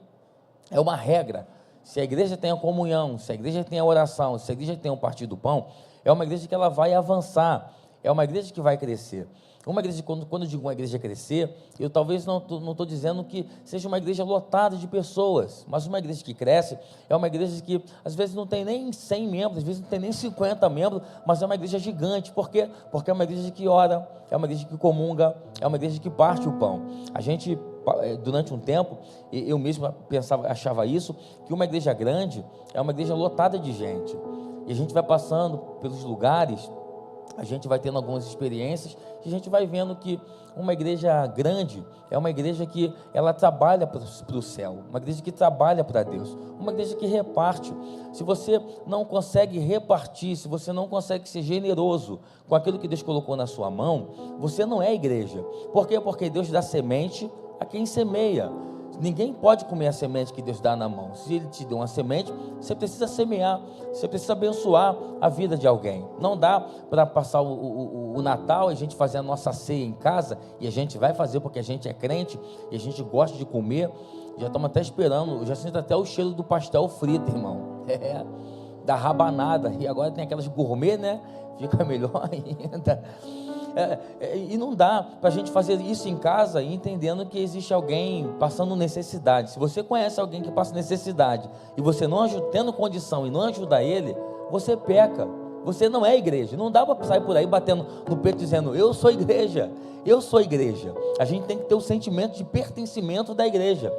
é uma regra. Se a igreja tem a comunhão, se a igreja tem a oração, se a igreja tem o partir do pão, é uma igreja que ela vai avançar, é uma igreja que vai crescer. Uma igreja, quando eu digo uma igreja crescer, eu talvez não estou dizendo que seja uma igreja lotada de pessoas, mas uma igreja que cresce é uma igreja que às vezes não tem nem 100 membros, às vezes não tem nem 50 membros, mas é uma igreja gigante. Por quê? Porque é uma igreja que ora, é uma igreja que comunga, é uma igreja que parte o pão. A gente, durante um tempo, eu mesmo achava isso, que uma igreja grande é uma igreja lotada de gente. E a gente vai passando pelos lugares, a gente vai tendo algumas experiências e a gente vai vendo que uma igreja grande é uma igreja que ela trabalha para o céu, uma igreja que trabalha para Deus, uma igreja que reparte. Se você não consegue repartir, se você não consegue ser generoso com aquilo que Deus colocou na sua mão, você não é igreja. Por quê? Porque Deus dá semente a quem semeia. Ninguém pode comer a semente que Deus dá na mão. Se Ele te deu uma semente, você precisa semear, você precisa abençoar a vida de alguém. Não dá para passar o Natal e a gente fazer a nossa ceia em casa, e a gente vai fazer porque a gente é crente e a gente gosta de comer. Já estamos até esperando, já sinto até o cheiro do pastel frito, irmão. Da rabanada. E agora tem aquelas gourmet, né? Fica melhor ainda. E não dá para a gente fazer isso em casa e entendendo que existe alguém passando necessidade. Se você conhece alguém que passa necessidade e você não ajuda, tendo condição e não ajuda ele, você peca. Você não é igreja. Não dá para sair por aí batendo no peito dizendo: eu sou igreja, eu sou igreja. A gente tem que ter o sentimento de pertencimento da igreja.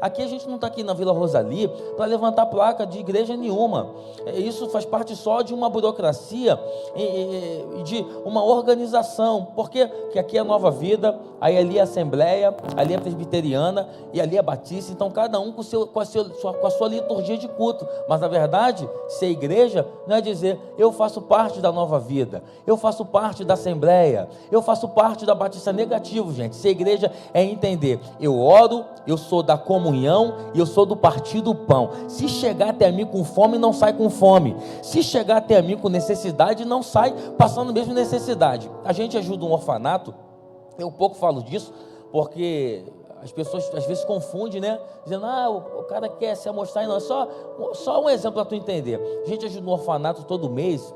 Aqui a gente não está aqui na Vila Rosalia para levantar placa de igreja nenhuma. Isso faz parte só de uma burocracia e de uma organização. Por quê? Porque aqui é Nova Vida, aí ali é Assembleia, ali é Presbiteriana e ali é Batista. Então cada um com a sua liturgia de culto. Mas na verdade, ser igreja não é dizer: eu faço parte da Nova Vida, eu faço parte da Assembleia, eu faço parte da Batista. Negativo, gente. Ser igreja é entender: eu oro, eu sou da comunhão e eu sou do partir do pão. Se chegar até mim com fome, não sai com fome. Se chegar até mim com necessidade, não sai passando mesmo necessidade. A gente ajuda um orfanato, eu pouco falo disso, porque as pessoas às vezes confundem, né? Dizendo: o cara quer se amostrar. Não, é só um exemplo para tu entender. A gente ajuda um orfanato todo mês,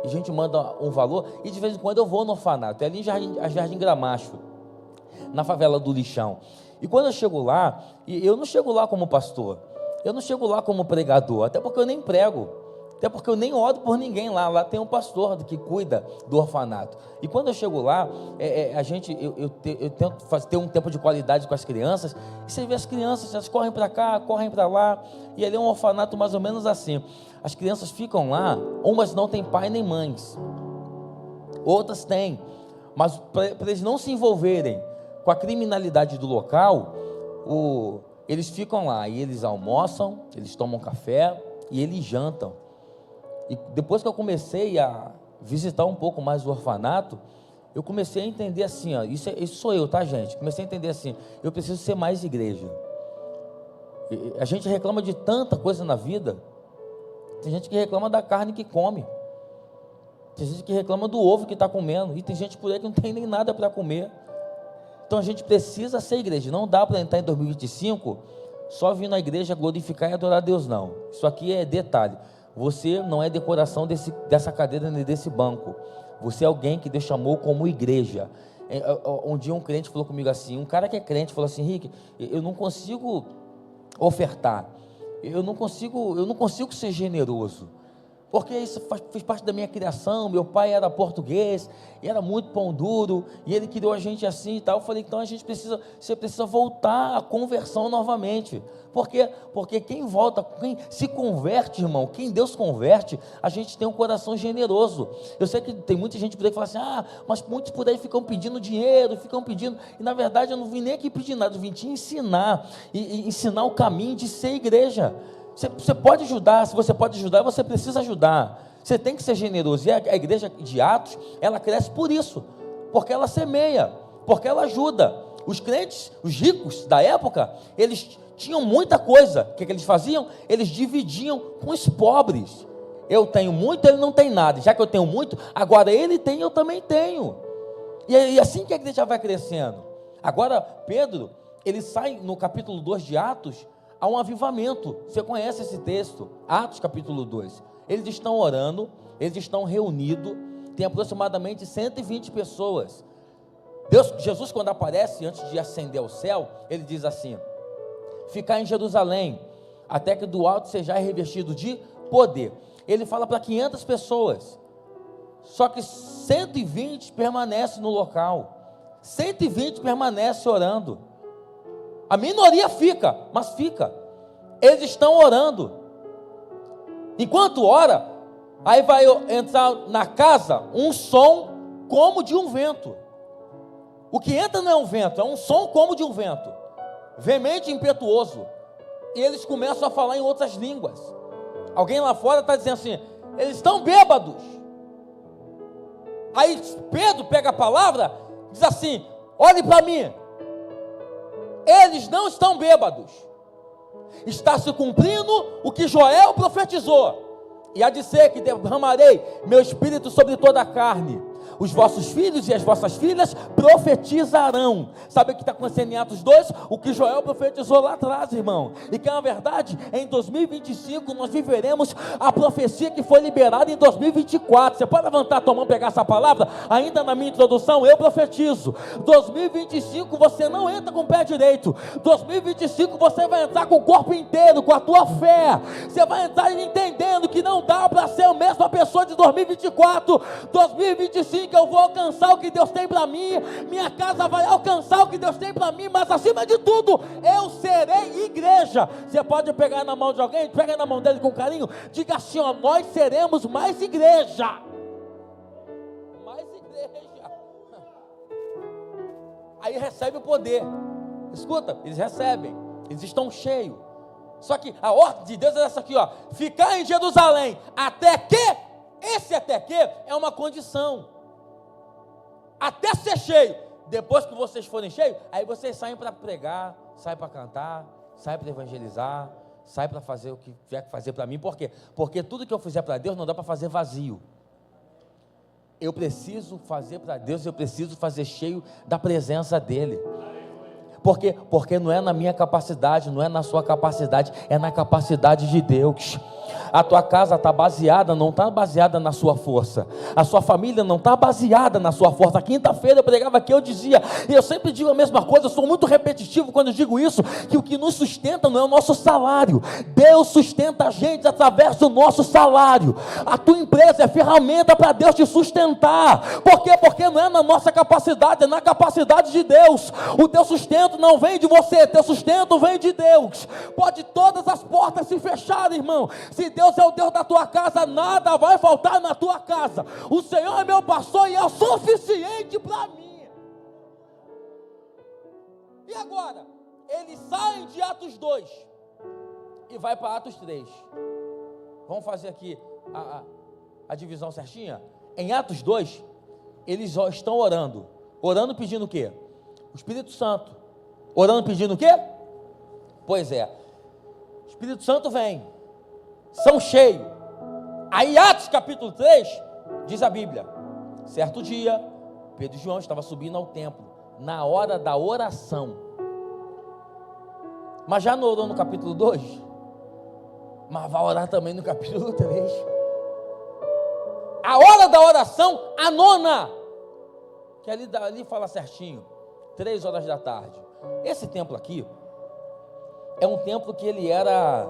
e a gente manda um valor, e de vez em quando eu vou no orfanato, é ali em Jardim Gramacho, na favela do Lixão. E quando eu chego lá, e eu não chego lá como pastor, eu não chego lá como pregador, até porque eu nem prego, até porque eu nem oro por ninguém lá tem um pastor que cuida do orfanato. E quando eu chego lá, eu tento ter um tempo de qualidade com as crianças, e você vê as crianças, elas correm para cá, correm para lá, e ali é um orfanato mais ou menos assim. As crianças ficam lá, umas não têm pai nem mães, outras têm, mas para eles não se envolverem com a criminalidade do local, eles ficam lá, e eles almoçam, eles tomam café, e eles jantam. E depois que eu comecei a visitar um pouco mais o orfanato, eu comecei a entender assim, isso sou eu, tá, gente? Comecei a entender assim: eu preciso ser mais igreja. A gente reclama de tanta coisa na vida. Tem gente que reclama da carne que come. Tem gente que reclama do ovo que está comendo, e tem gente por aí que não tem nem nada para comer. Então a gente precisa ser igreja. Não dá para entrar em 2025 só vir na igreja glorificar e adorar a Deus, não. Isso aqui é detalhe. Você não é decoração dessa cadeira nem desse banco. Você é alguém que Deus chamou como igreja. Um dia um crente falou comigo assim, um cara que é crente falou assim: Henrique, eu não consigo ofertar, eu não consigo ser generoso, porque isso fez parte da minha criação. Meu pai era português, e era muito pão duro, e ele criou a gente assim e tal. Eu falei, então você precisa voltar à conversão novamente. Por quê? Porque quem se converte, irmão, quem Deus converte, a gente tem um coração generoso. Eu sei que tem muita gente por aí que fala assim, mas muitos por aí ficam pedindo dinheiro, e na verdade eu não vim nem aqui pedir nada, eu vim te ensinar, e ensinar o caminho de ser igreja. Você pode ajudar, se você pode ajudar, você precisa ajudar. Você tem que ser generoso. E a igreja de Atos, ela cresce por isso, porque ela semeia, porque ela ajuda. Os crentes, os ricos da época, eles tinham muita coisa. O que eles faziam? Eles dividiam com os pobres. Eu tenho muito, ele não tem nada. Já que eu tenho muito, agora ele tem, eu também tenho. E assim que a igreja vai crescendo. Agora, Pedro, ele sai no capítulo 2 de Atos, há um avivamento. Você conhece esse texto? Atos capítulo 2. Eles estão orando, eles estão reunidos, tem aproximadamente 120 pessoas. Jesus, quando aparece, antes de ascender ao céu, ele diz assim: ficar em Jerusalém, até que do alto seja revestido de poder. Ele fala para 500 pessoas, só que 120 permanecem no local, 120 permanecem orando. A minoria fica, mas fica. Eles estão orando. Enquanto ora, aí vai entrar na casa um som como de um vento. O que entra não é um vento, é um som como de um vento, veemente e impetuoso. E eles começam a falar em outras línguas. Alguém lá fora está dizendo assim: eles estão bêbados. Aí Pedro pega a palavra, diz assim: olhe para mim. Eles não estão bêbados. Está se cumprindo o que Joel profetizou. E há de ser que derramarei meu espírito sobre toda a carne. Os vossos filhos e as vossas filhas profetizarão. Sabe o que está acontecendo em Atos 2? O que Joel profetizou lá atrás, irmão. E que na verdade, em 2025, nós viveremos a profecia que foi liberada em 2024. Você pode levantar a tua mão e pegar essa palavra? Ainda na minha introdução, eu profetizo. 2025 você não entra com o pé direito. 2025 você vai entrar com o corpo inteiro, com a tua fé. Você vai entrar entendendo que não dá para ser a mesma pessoa de 2024. 2025 eu vou alcançar o que Deus tem para mim, minha casa vai alcançar o que Deus tem para mim, mas acima de tudo, eu serei igreja. Você pode pegar na mão de alguém, pega na mão dele com carinho, diga assim: ó, nós seremos mais igreja. Mais igreja. Aí recebe o poder. Escuta, eles recebem, eles estão cheios. Só que a ordem de Deus é essa aqui, ó: ficar em Jerusalém, até que, esse até que é uma condição. Até ser cheio. Depois que vocês forem cheios, aí vocês saem para pregar, saem para cantar, saem para evangelizar, saem para fazer o que tiver que fazer para mim. Por quê? Porque tudo que eu fizer para Deus não dá para fazer vazio. Eu preciso fazer para Deus, eu preciso fazer cheio da presença dEle. Por quê? Porque não é na minha capacidade, não é na sua capacidade, é na capacidade de Deus. A tua casa está baseada, não está baseada na sua força. A sua família não está baseada na sua força. Quinta-feira eu pregava aqui, eu dizia, e eu sempre digo a mesma coisa, eu sou muito repetitivo quando eu digo isso, que o que nos sustenta não é o nosso salário. Deus sustenta a gente através do nosso salário. A tua empresa é ferramenta para Deus te sustentar. Por quê? Porque não é na nossa capacidade, é na capacidade de Deus. O teu sustento não vem de você, teu sustento vem de Deus. Pode todas as portas se fecharem, irmão. Se Deus é o Deus da tua casa, nada vai faltar na tua casa. O Senhor é meu pastor e é o suficiente para mim. E agora? Eles saem de Atos 2 e vai para Atos 3. Vamos fazer aqui a divisão certinha? Em Atos 2, eles estão orando. Orando pedindo o quê? O Espírito Santo. Orando pedindo o quê? Pois é. O Espírito Santo vem. São cheios. Aí Atos capítulo 3, Diz a Bíblia, certo dia, Pedro e João estavam subindo ao templo, na hora da oração. Mas já não orou no capítulo 2? Mas vai orar também no capítulo 3. A hora da oração, a nona, que ali fala certinho, 3 horas da tarde. Esse templo aqui, é um templo que ele era,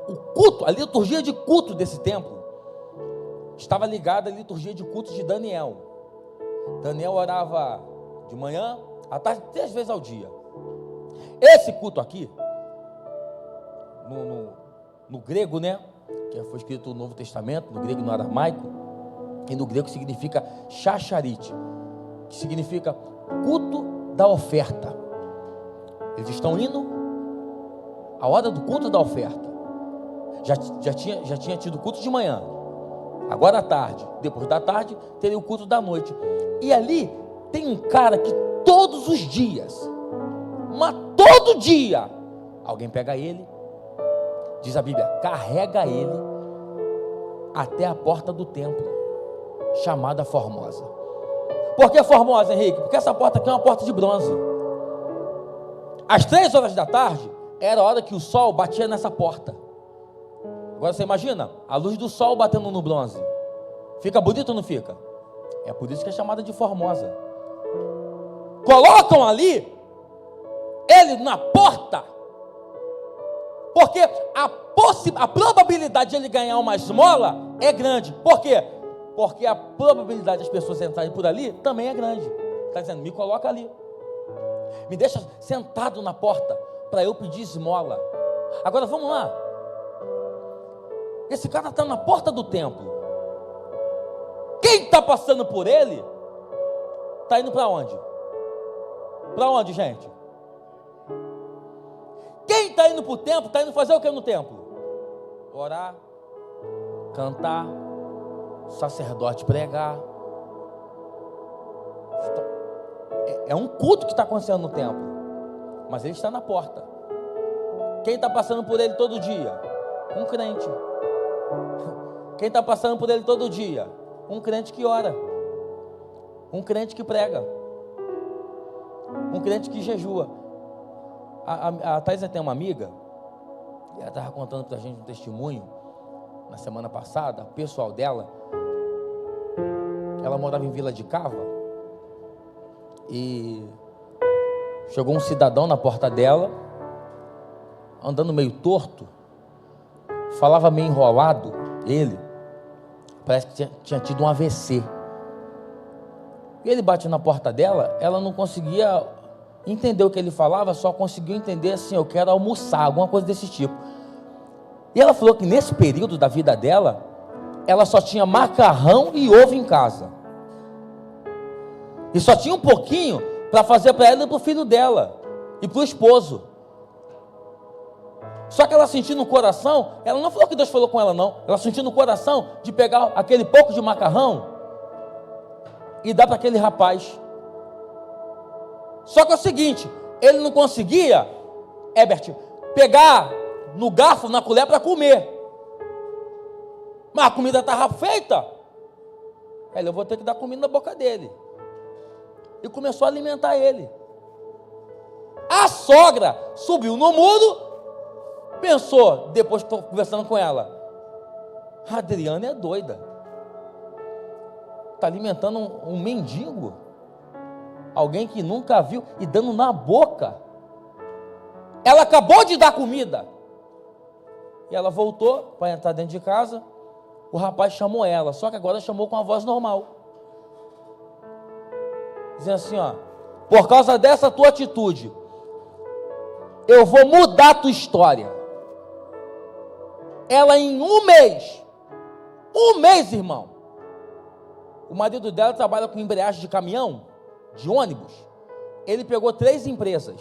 o culto, a liturgia de culto desse templo, estava ligada à liturgia de culto de Daniel. Daniel orava de manhã, à tarde, 3 vezes ao dia. Esse culto aqui, no grego, né, que foi escrito no Novo Testamento, no grego e no aramaico, e no grego significa chacharit, que significa culto da oferta. Eles estão indo à hora do culto da oferta. Já tinha tido culto de manhã, agora à tarde, depois da tarde teria o culto da noite. E ali tem um cara que todos os dias, mas todo dia, alguém pega ele, diz a Bíblia, carrega ele até a porta do templo, chamada Formosa. Por que Formosa, Henrique? Porque essa porta aqui é uma porta de bronze. Às 3 horas da tarde, era a hora que o sol batia nessa porta. Agora você imagina, a luz do sol batendo no bronze. Fica bonito ou não fica? É por isso que é chamada de Formosa. Colocam ali, ele na porta, porque a probabilidade de ele ganhar uma esmola é grande. Por quê? Porque a probabilidade das pessoas entrarem por ali também é grande. Está dizendo, me coloca ali, me deixa sentado na porta para eu pedir esmola. Agora vamos lá, esse cara está na porta do templo. Quem está passando por ele está indo para onde? Para onde, gente? Quem está indo para o templo está indo fazer o que no templo? Orar, cantar, sacerdote pregar. É um culto que está acontecendo no templo, mas ele está na porta. Quem está passando por ele todo dia? Um crente. Quem está passando por ele todo dia? Um crente que ora, um crente que prega, um crente que jejua. A Thaisa tem uma amiga, e ela estava contando para a gente um testemunho na semana passada, o pessoal dela, ela morava em Vila de Cava, e chegou um cidadão na porta dela, andando meio torto, falava meio enrolado, ele, parece que tinha tido um AVC. E ele bate na porta dela, ela não conseguia entender o que ele falava, só conseguiu entender assim, eu quero almoçar, alguma coisa desse tipo. E ela falou que nesse período da vida dela, ela só tinha macarrão e ovo em casa. E só tinha um pouquinho para fazer para ela e para o filho dela, e para o esposo. Só que ela sentiu no coração, ela não falou que Deus falou com ela não, ela sentiu no coração de pegar aquele pouco de macarrão e dar para aquele rapaz. Só que é o seguinte, ele não conseguia, Herbert, pegar no garfo, na colher para comer. Mas a comida estava feita. Ele, eu vou ter que dar comida na boca dele. E começou a alimentar ele. A sogra subiu no muro, pensou, depois que estou conversando com ela, a Adriana é doida. Está alimentando um mendigo. Alguém que nunca viu e dando na boca. Ela acabou de dar comida. E ela voltou para entrar dentro de casa. O rapaz chamou ela, só que agora chamou com a voz normal. Dizendo assim, ó, por causa dessa tua atitude, eu vou mudar a tua história. Ela em um mês, irmão, o marido dela trabalha com embreagem de caminhão, de ônibus, ele pegou 3 empresas,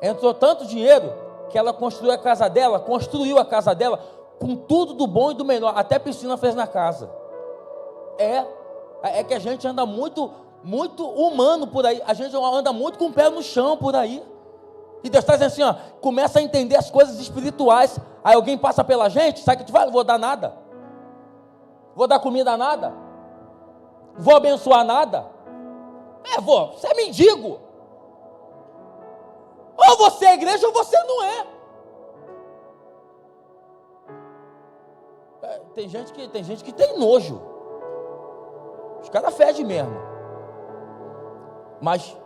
entrou tanto dinheiro, que ela construiu a casa dela com tudo do bom e do melhor, até piscina fez na casa. É que a gente anda muito humano por aí, a gente anda muito com o pé no chão por aí, e Deus está dizendo assim, ó, começa a entender as coisas espirituais, aí alguém passa pela gente, sabe o que tu vai? Não vou dar nada. Vou dar comida a nada? Vou abençoar nada? Vou, você é mendigo. Ou você é igreja ou você não é. Tem gente que tem nojo. Os caras fedem mesmo. Mas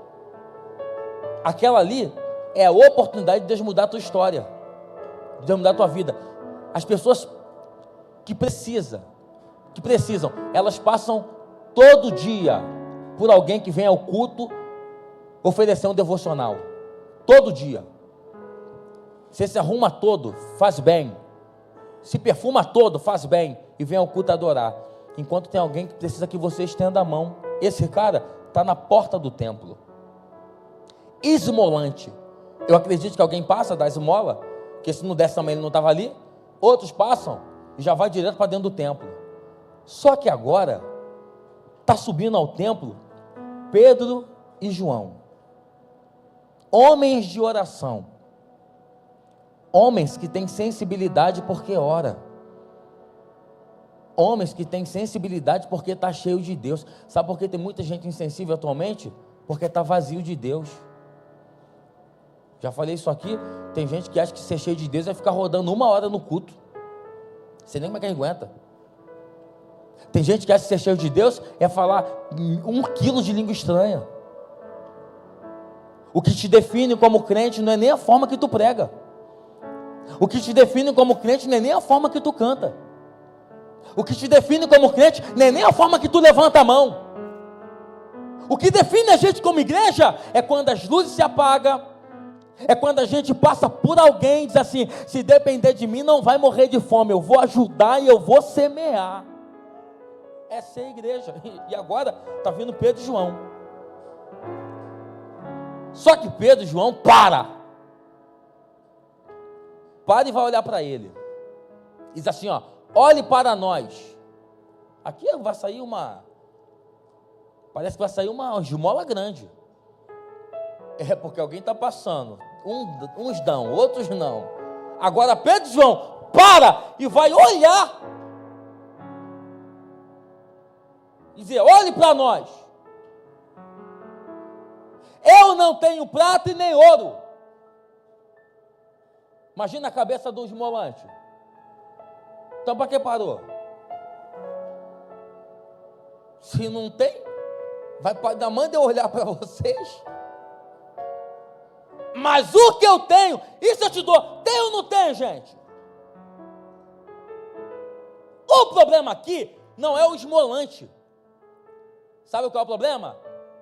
aquela ali é a oportunidade de Deus mudar a tua história, de Deus mudar a tua vida. As pessoas que precisam, elas passam todo dia por alguém que vem ao culto oferecer um devocional. Todo dia. Você se arruma todo, faz bem. Se perfuma todo, faz bem. E vem ao culto adorar. Enquanto tem alguém que precisa que você estenda a mão. Esse cara está na porta do templo. Esmolante. Eu acredito que alguém passa, dá esmola, porque se não desse também ele não estava ali. Outros passam e já vai direto para dentro do templo. Só que agora está subindo ao templo Pedro e João, homens de oração, homens que têm sensibilidade porque ora, homens que têm sensibilidade porque está cheio de Deus. Sabe por que tem muita gente insensível atualmente? Porque está vazio de Deus. Já falei isso aqui. Tem gente que acha que ser cheio de Deus vai ficar rodando 1 hora no culto. Você nem como é que aguenta. Tem gente que acha que ser cheio de Deus é falar 1 quilo de língua estranha. O que te define como crente não é nem a forma que tu prega. O que te define como crente não é nem a forma que tu canta. O que te define como crente não é nem a forma que tu levanta a mão. O que define a gente como igreja é quando as luzes se apagam, é quando a gente passa por alguém e diz assim: se depender de mim não vai morrer de fome, eu vou ajudar e eu vou semear. Essa é a igreja. E agora está vindo Pedro e João. Só que Pedro e João para e vai olhar para ele. Diz assim, ó: olhe para nós. Aqui vai sair parece que vai sair uma esmola grande. É porque alguém está passando. Uns dão, outros não. Agora Pedro e João para e vai olhar. E dizer: olhe para nós. Eu não tenho prata e nem ouro. Imagina a cabeça do esmolante. Então para que parou? Se não tem, vai dar manda eu olhar para vocês. Mas o que eu tenho, isso eu te dou. Tem ou não tem, gente? O problema aqui não é o esmolante. Sabe qual é o problema?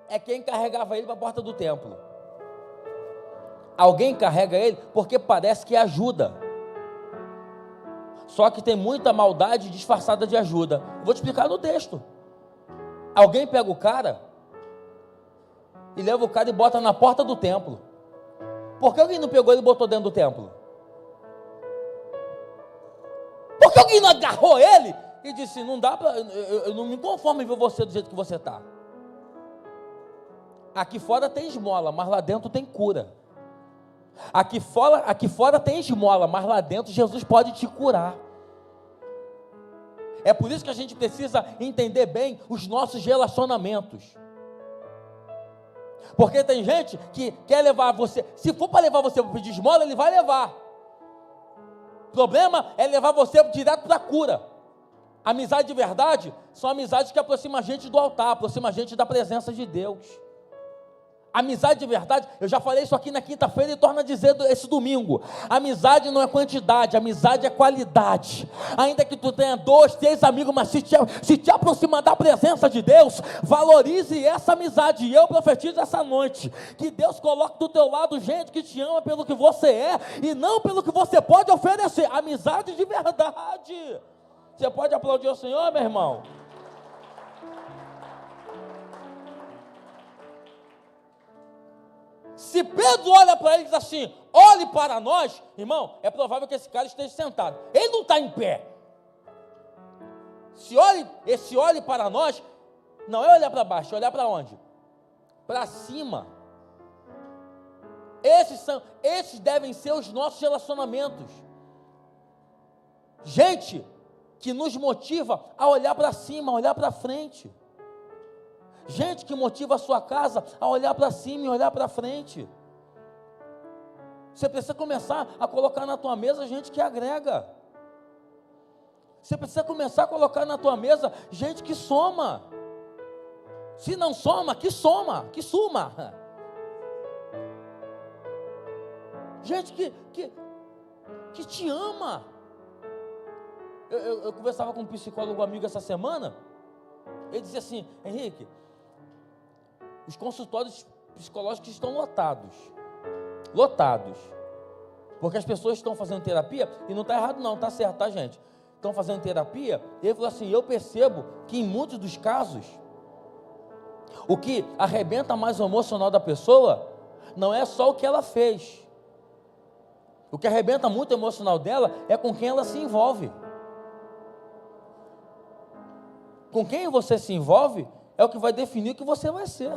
É quem carregava ele para a porta do templo. Alguém carrega ele porque parece que ajuda. Só que tem muita maldade disfarçada de ajuda. Vou te explicar no texto. Alguém pega o cara e leva o cara e bota na porta do templo. Por que alguém não pegou ele e botou dentro do templo? Por que alguém não agarrou ele e disse: não dá para, eu não me conformo em ver você do jeito que você está. Aqui fora tem esmola, mas lá dentro tem cura. Aqui fora tem esmola, mas lá dentro Jesus pode te curar. É por isso que a gente precisa entender bem os nossos relacionamentos. Porque tem gente que quer levar você, se for para levar você para pedir esmola, ele vai levar. O problema é levar você direto para a cura. Amizade de verdade são amizades que aproximam a gente do altar, aproximam a gente da presença de Deus. Amizade de verdade, eu já falei isso aqui na quinta-feira e torno a dizer esse domingo: amizade não é quantidade, amizade é qualidade. Ainda que tu tenha 2, 3 amigos, mas se te aproximar da presença de Deus, valorize essa amizade. E eu profetizo essa noite que Deus coloque do teu lado gente que te ama pelo que você é e não pelo que você pode oferecer. Amizade de verdade. Você pode aplaudir o Senhor, meu irmão? Se Pedro olha para ele e diz assim: olhe para nós, irmão, é provável que esse cara esteja sentado. Ele não está em pé. Esse olhe para nós, não é olhar para baixo, é olhar para onde? Para cima. Esses devem ser os nossos relacionamentos. Gente que nos motiva a olhar para cima, a olhar para frente. Gente que motiva a sua casa a olhar para cima e olhar para frente. Você precisa começar a colocar na tua mesa gente que agrega. Você precisa começar a colocar na tua mesa gente que soma. Se não soma, que soma, que suma. Gente que te ama. Eu conversava com um psicólogo amigo essa semana. Ele dizia assim: Henrique, os consultórios psicológicos estão lotados. Porque as pessoas estão fazendo terapia, e não está errado não, está certo, tá, gente? Estão fazendo terapia, e ele falou assim: eu percebo que em muitos dos casos, o que arrebenta mais o emocional da pessoa, não é só o que ela fez. O que arrebenta muito o emocional dela é com quem ela se envolve. Com quem você se envolve é o que vai definir o que você vai ser.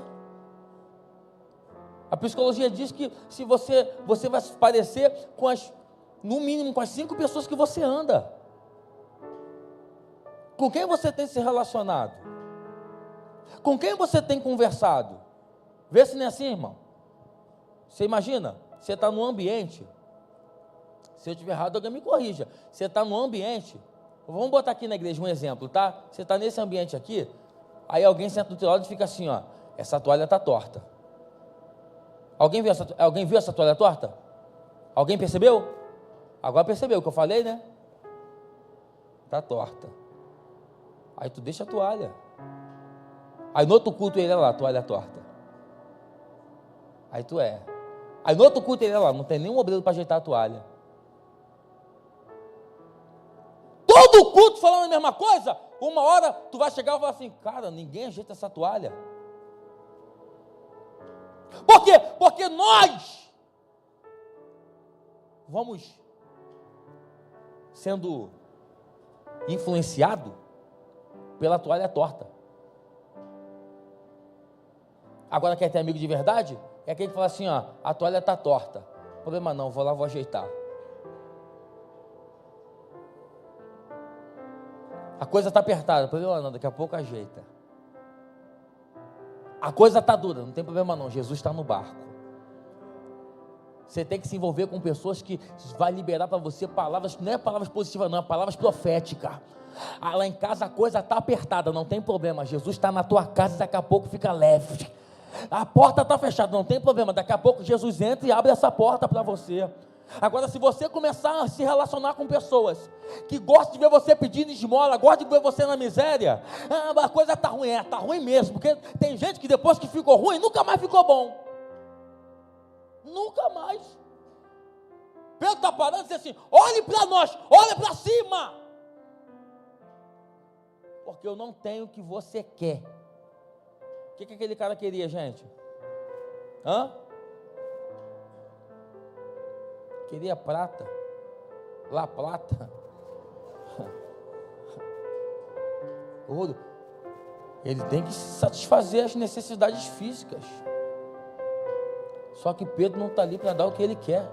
A psicologia diz que se você vai se parecer com no mínimo com as 5 pessoas que você anda. Com quem você tem se relacionado? Com quem você tem conversado? Vê se não é assim, irmão. Você imagina, você está num ambiente, se eu estiver errado, alguém me corrija. Você está num ambiente, vamos botar aqui na igreja um exemplo, tá? Você está nesse ambiente aqui, aí alguém senta do teu lado e fica assim, ó, essa toalha está torta. Alguém viu essa toalha torta? Alguém percebeu? Agora percebeu o que eu falei, né? Está torta. Aí tu deixa a toalha. Aí no outro culto ele é lá, toalha torta. Aí tu é. Aí no outro culto ele é lá, não tem nenhum obreiro para ajeitar a toalha. Todo culto falando a mesma coisa, uma hora tu vai chegar e falar assim: cara, ninguém ajeita essa toalha. Por quê? Porque nós vamos sendo influenciados pela toalha torta. Agora quer ter amigo de verdade? É aquele que fala assim, ó, a toalha está torta. Problema não, vou lá, vou ajeitar. A coisa está apertada, problema não, daqui a pouco ajeita. A coisa está dura, não tem problema não, Jesus está no barco. Você tem que se envolver com pessoas que vai liberar para você palavras, não é palavras positivas não, é palavras proféticas. Ah, lá em casa a coisa está apertada, não tem problema, Jesus está na tua casa e daqui a pouco fica leve. A porta está fechada, não tem problema, daqui a pouco Jesus entra e abre essa porta para você. Agora, se você começar a se relacionar com pessoas que gostam de ver você pedindo esmola, gostam de ver você na miséria, a coisa está ruim, está ruim mesmo, porque tem gente que depois que ficou ruim, nunca mais ficou bom. Nunca mais. Pedro está parando e diz assim: olhe para nós, olhe para cima, porque eu não tenho o que você quer. O que aquele cara queria, gente? Queria prata, La Plata, ouro. Ele tem que satisfazer as necessidades físicas. Só que Pedro não está ali para dar o que ele quer.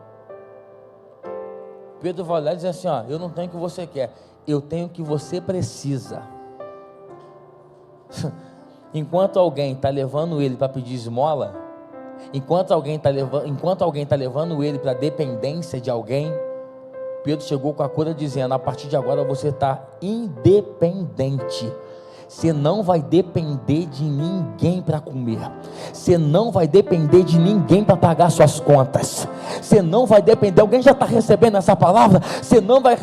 Pedro vai olhar e dizer assim: ó, eu não tenho o que você quer, eu tenho o que você precisa. Enquanto alguém está levando ele para pedir esmola, enquanto alguém está levando ele para dependência de alguém, Pedro chegou com a cura dizendo: a partir de agora você está independente. Você não vai depender de ninguém para comer. Você não vai depender de ninguém para pagar suas contas. Você não vai depender, alguém já está recebendo essa palavra? Você não vai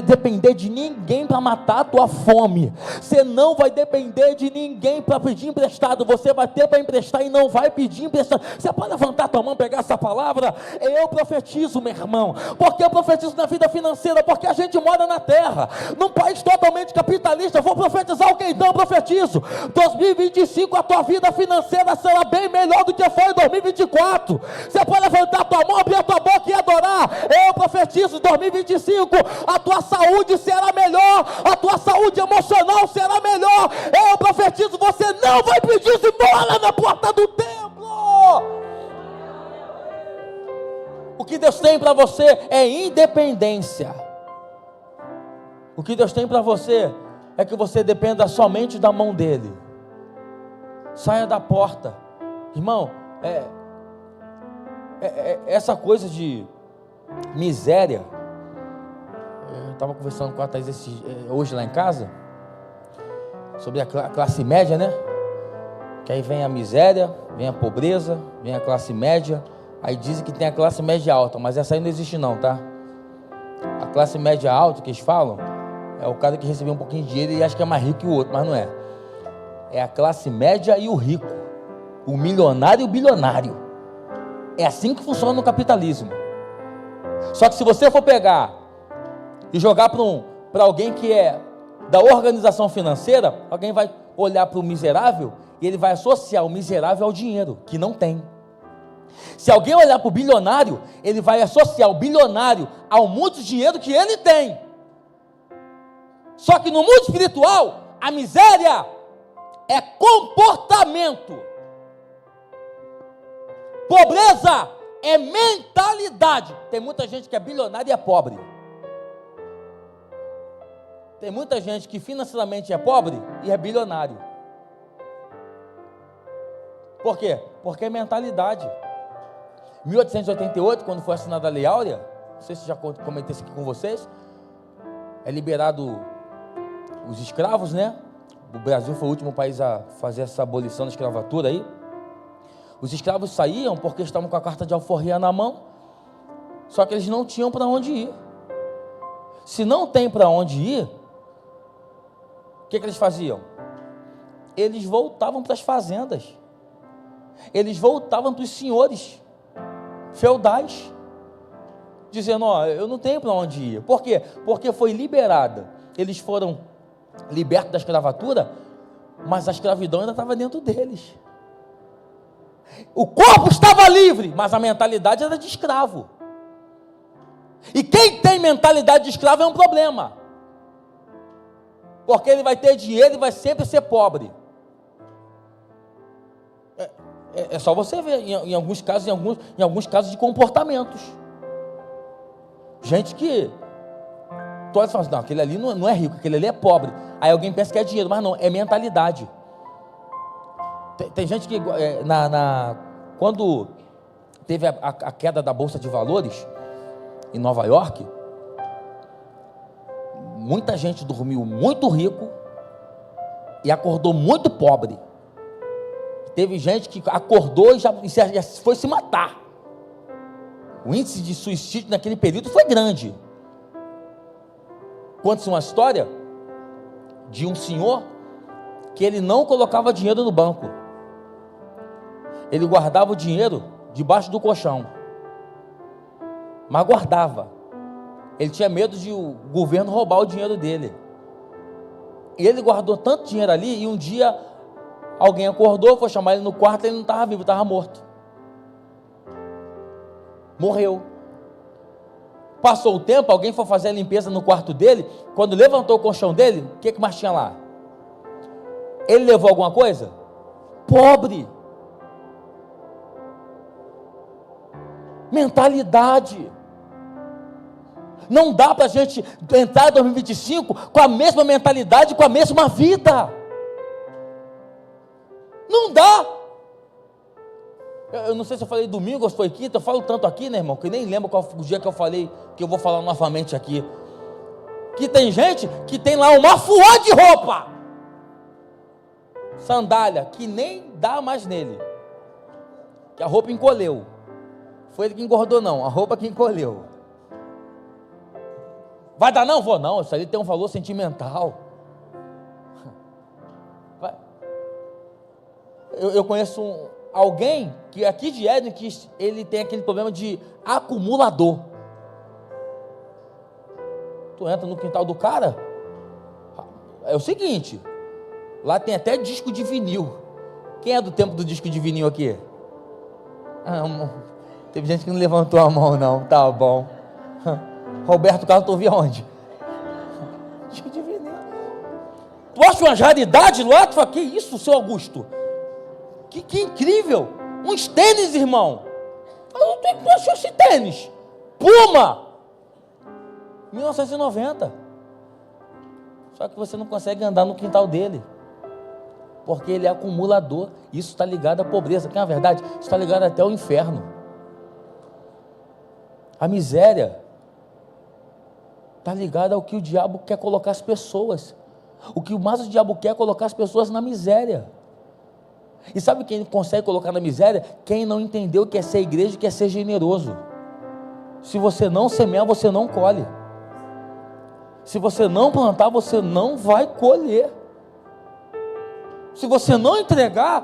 depender de ninguém para matar a tua fome. Você não vai depender de ninguém para pedir emprestado. Você vai ter para emprestar e não vai pedir emprestado. Você pode levantar a tua mão, pegar essa palavra? Eu profetizo, meu irmão. Porque eu profetizo na vida financeira? Porque a gente mora na terra, num país totalmente capitalista. Eu vou profetizar o que então? Profetizo, 2025 a tua vida financeira será bem melhor do que foi em 2024. Você pode levantar a tua mão, abrir a tua boca e adorar. Eu profetizo, 2025 a tua saúde será melhor, a tua saúde emocional será melhor. Eu profetizo, você não vai pedir esmola na porta do templo. O que Deus tem para você é independência. O que Deus tem para você é que você dependa somente da mão dele. Saia da porta. Irmão, essa coisa de miséria. Eu estava conversando com a Thaís hoje lá em casa, sobre a classe média, né? Que aí vem a miséria, vem a pobreza, vem a classe média. Aí dizem que tem a classe média alta, mas essa aí não existe não, tá? A classe média alta que eles falam é o cara que recebeu um pouquinho de dinheiro e acha que é mais rico que o outro, mas não é. É a classe média e o rico, o milionário e o bilionário. É assim que funciona no capitalismo. Só que se você for pegar e jogar para alguém que é da organização financeira, alguém vai olhar para o miserável e ele vai associar o miserável ao dinheiro, que não tem. Se alguém olhar para o bilionário, ele vai associar o bilionário ao muito dinheiro que ele tem. Só que no mundo espiritual, a miséria é comportamento. Pobreza é mentalidade. Tem muita gente que é bilionária e é pobre. Tem muita gente que financeiramente é pobre e é bilionário. Por quê? Porque é mentalidade. 1888, quando foi assinada a Lei Áurea, não sei se já comentei isso aqui com vocês, é liberado os escravos, né? O Brasil foi o último país a fazer essa abolição da escravatura aí. Os escravos saíam porque estavam com a carta de alforria na mão, só que eles não tinham para onde ir. Se não tem para onde ir, o que eles faziam? Eles voltavam para as fazendas. Eles voltavam para os senhores feudais, dizendo, eu não tenho para onde ir. Por quê? Porque foi liberada. Eles foram libertos da escravatura, mas a escravidão ainda estava dentro deles. O corpo estava livre, mas a mentalidade era de escravo. E quem tem mentalidade de escravo é um problema, porque ele vai ter dinheiro e vai sempre ser pobre. É só você ver em alguns casos, em alguns casos de comportamentos. Gente que tu olha e fala assim, não, aquele ali não é rico, aquele ali é pobre. Aí alguém pensa que é dinheiro, mas não, é mentalidade. Tem gente que quando teve a queda da Bolsa de Valores em Nova York, muita gente dormiu muito rico e acordou muito pobre. Teve gente que acordou e já foi se matar. O índice de suicídio naquele período foi grande. Conta-se uma história de um senhor que ele não colocava dinheiro no banco. Ele guardava o dinheiro debaixo do colchão. Mas guardava. Ele tinha medo de o governo roubar o dinheiro dele. E ele guardou tanto dinheiro ali e um dia alguém acordou, foi chamar ele no quarto, ele não estava vivo, estava morto. Morreu. Passou o tempo, alguém foi fazer a limpeza no quarto dele, quando levantou o colchão dele, o que mais tinha lá? Ele levou alguma coisa? Pobre. Mentalidade. Não dá para a gente entrar em 2025 com a mesma mentalidade, com a mesma vida. Não dá. Eu não sei se eu falei domingo ou se foi quinta, eu falo tanto aqui, né, irmão, que nem lembro qual o dia que eu falei, que eu vou falar novamente aqui. Que tem gente que tem lá uma fuá de roupa, sandália, que nem dá mais nele, que a roupa encolheu. Foi ele que engordou não, a roupa que encolheu. Vai dar não? Vou não, isso ali tem um valor sentimental. Eu conheço alguém que aqui de Éden, que ele tem aquele problema de acumulador. Tu entra no quintal do cara, é o seguinte, lá tem até disco de vinil. Quem é do tempo do disco de vinil aqui? Teve gente que não levantou a mão não, tá bom. Roberto Carlos, tu ouvia onde? Disco de vinil. Tu acha uma raridade lá? Tu fala, que isso, seu Augusto? Que incrível! Uns tênis, irmão. Tu achou esse tênis? Puma! 1990. Só que você não consegue andar no quintal dele, porque ele é acumulador. Isso está ligado à pobreza, que na verdade está ligado até ao inferno. A miséria está ligada ao que o diabo quer colocar as pessoas. O que mais o diabo quer é colocar as pessoas na miséria. E sabe quem consegue colocar na miséria? Quem não entendeu o que é ser igreja e que é ser generoso. Se você não semear, você não colhe. Se você não plantar, você não vai colher. Se você não entregar,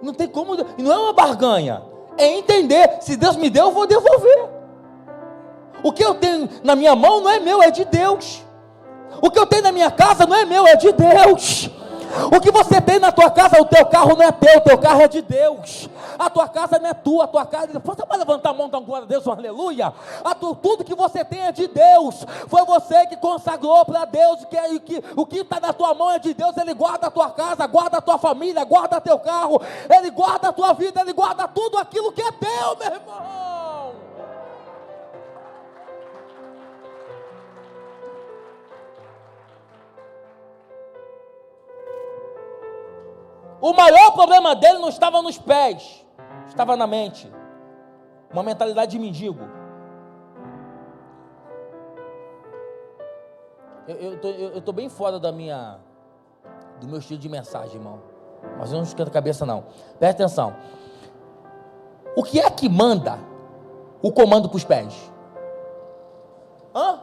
não tem como. E não é uma barganha, é entender: se Deus me deu, eu vou devolver. O que eu tenho na minha mão não é meu, é de Deus. O que eu tenho na minha casa não é meu, é de Deus. O que você tem na tua casa, o teu carro não é teu, o teu carro é de Deus. A tua casa não é tua, a tua casa... Você pode levantar a mão, dar glória a Deus, um aleluia? Tudo que você tem é de Deus. Foi você que consagrou para Deus, o que está na tua mão é de Deus. Ele guarda a tua casa, guarda a tua família, guarda teu carro, Ele guarda a tua vida, Ele guarda tudo aquilo que é teu, meu irmão. O maior problema dele não estava nos pés, estava na mente. Uma mentalidade de mendigo. Eu estou bem fora do meu estilo de mensagem, irmão. Mas eu não esquento a cabeça, não. Presta atenção. O que é que manda o comando para os pés? Hã?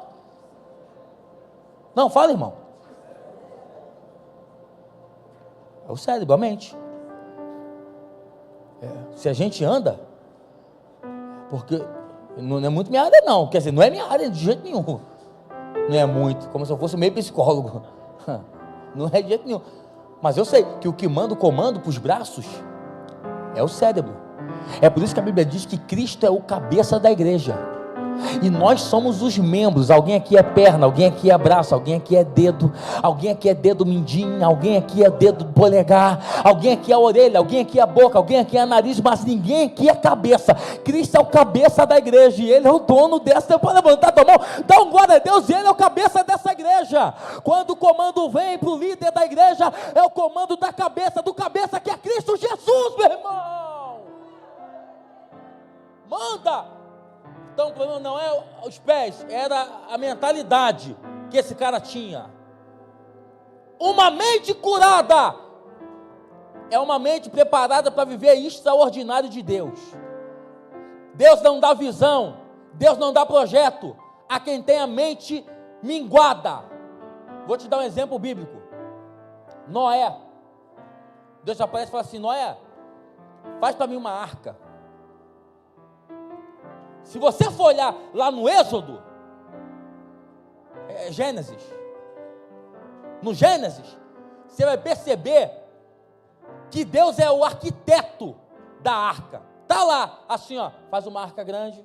Não, fala, irmão. É o cérebro, a mente. Se a gente anda, porque não é muito minha área, não. Quer dizer, não é minha área de jeito nenhum. Não é muito, como se eu fosse meio psicólogo. Não é de jeito nenhum. Mas eu sei que o que manda o comando para os braços é o cérebro. É por isso que a Bíblia diz que Cristo é o cabeça da igreja. E nós somos os membros. Alguém aqui é perna, alguém aqui é braço, alguém aqui é dedo, alguém aqui é dedo mindinho, alguém aqui é dedo polegar, alguém aqui é orelha, alguém aqui é boca, alguém aqui é nariz, mas ninguém aqui é cabeça. Cristo é o cabeça da igreja e Ele é o dono dessa. Você pode levantar a tua mão, dá um glória a Deus, e Ele é o cabeça dessa igreja. Quando o comando vem para o líder da igreja, é o comando da cabeça, do cabeça que é Cristo Jesus, meu irmão. Manda. Então o problema não é os pés, era a mentalidade que esse cara tinha. Uma mente curada é uma mente preparada para viver extraordinário de Deus. Deus não dá visão, Deus não dá projeto a quem tem a mente minguada. Vou te dar um exemplo bíblico. Noé. Deus aparece e fala assim: Noé, faz para mim uma arca. Se você for olhar lá no Êxodo, Gênesis, no Gênesis, você vai perceber que Deus é o arquiteto da arca. Está lá, assim, ó, faz uma arca grande,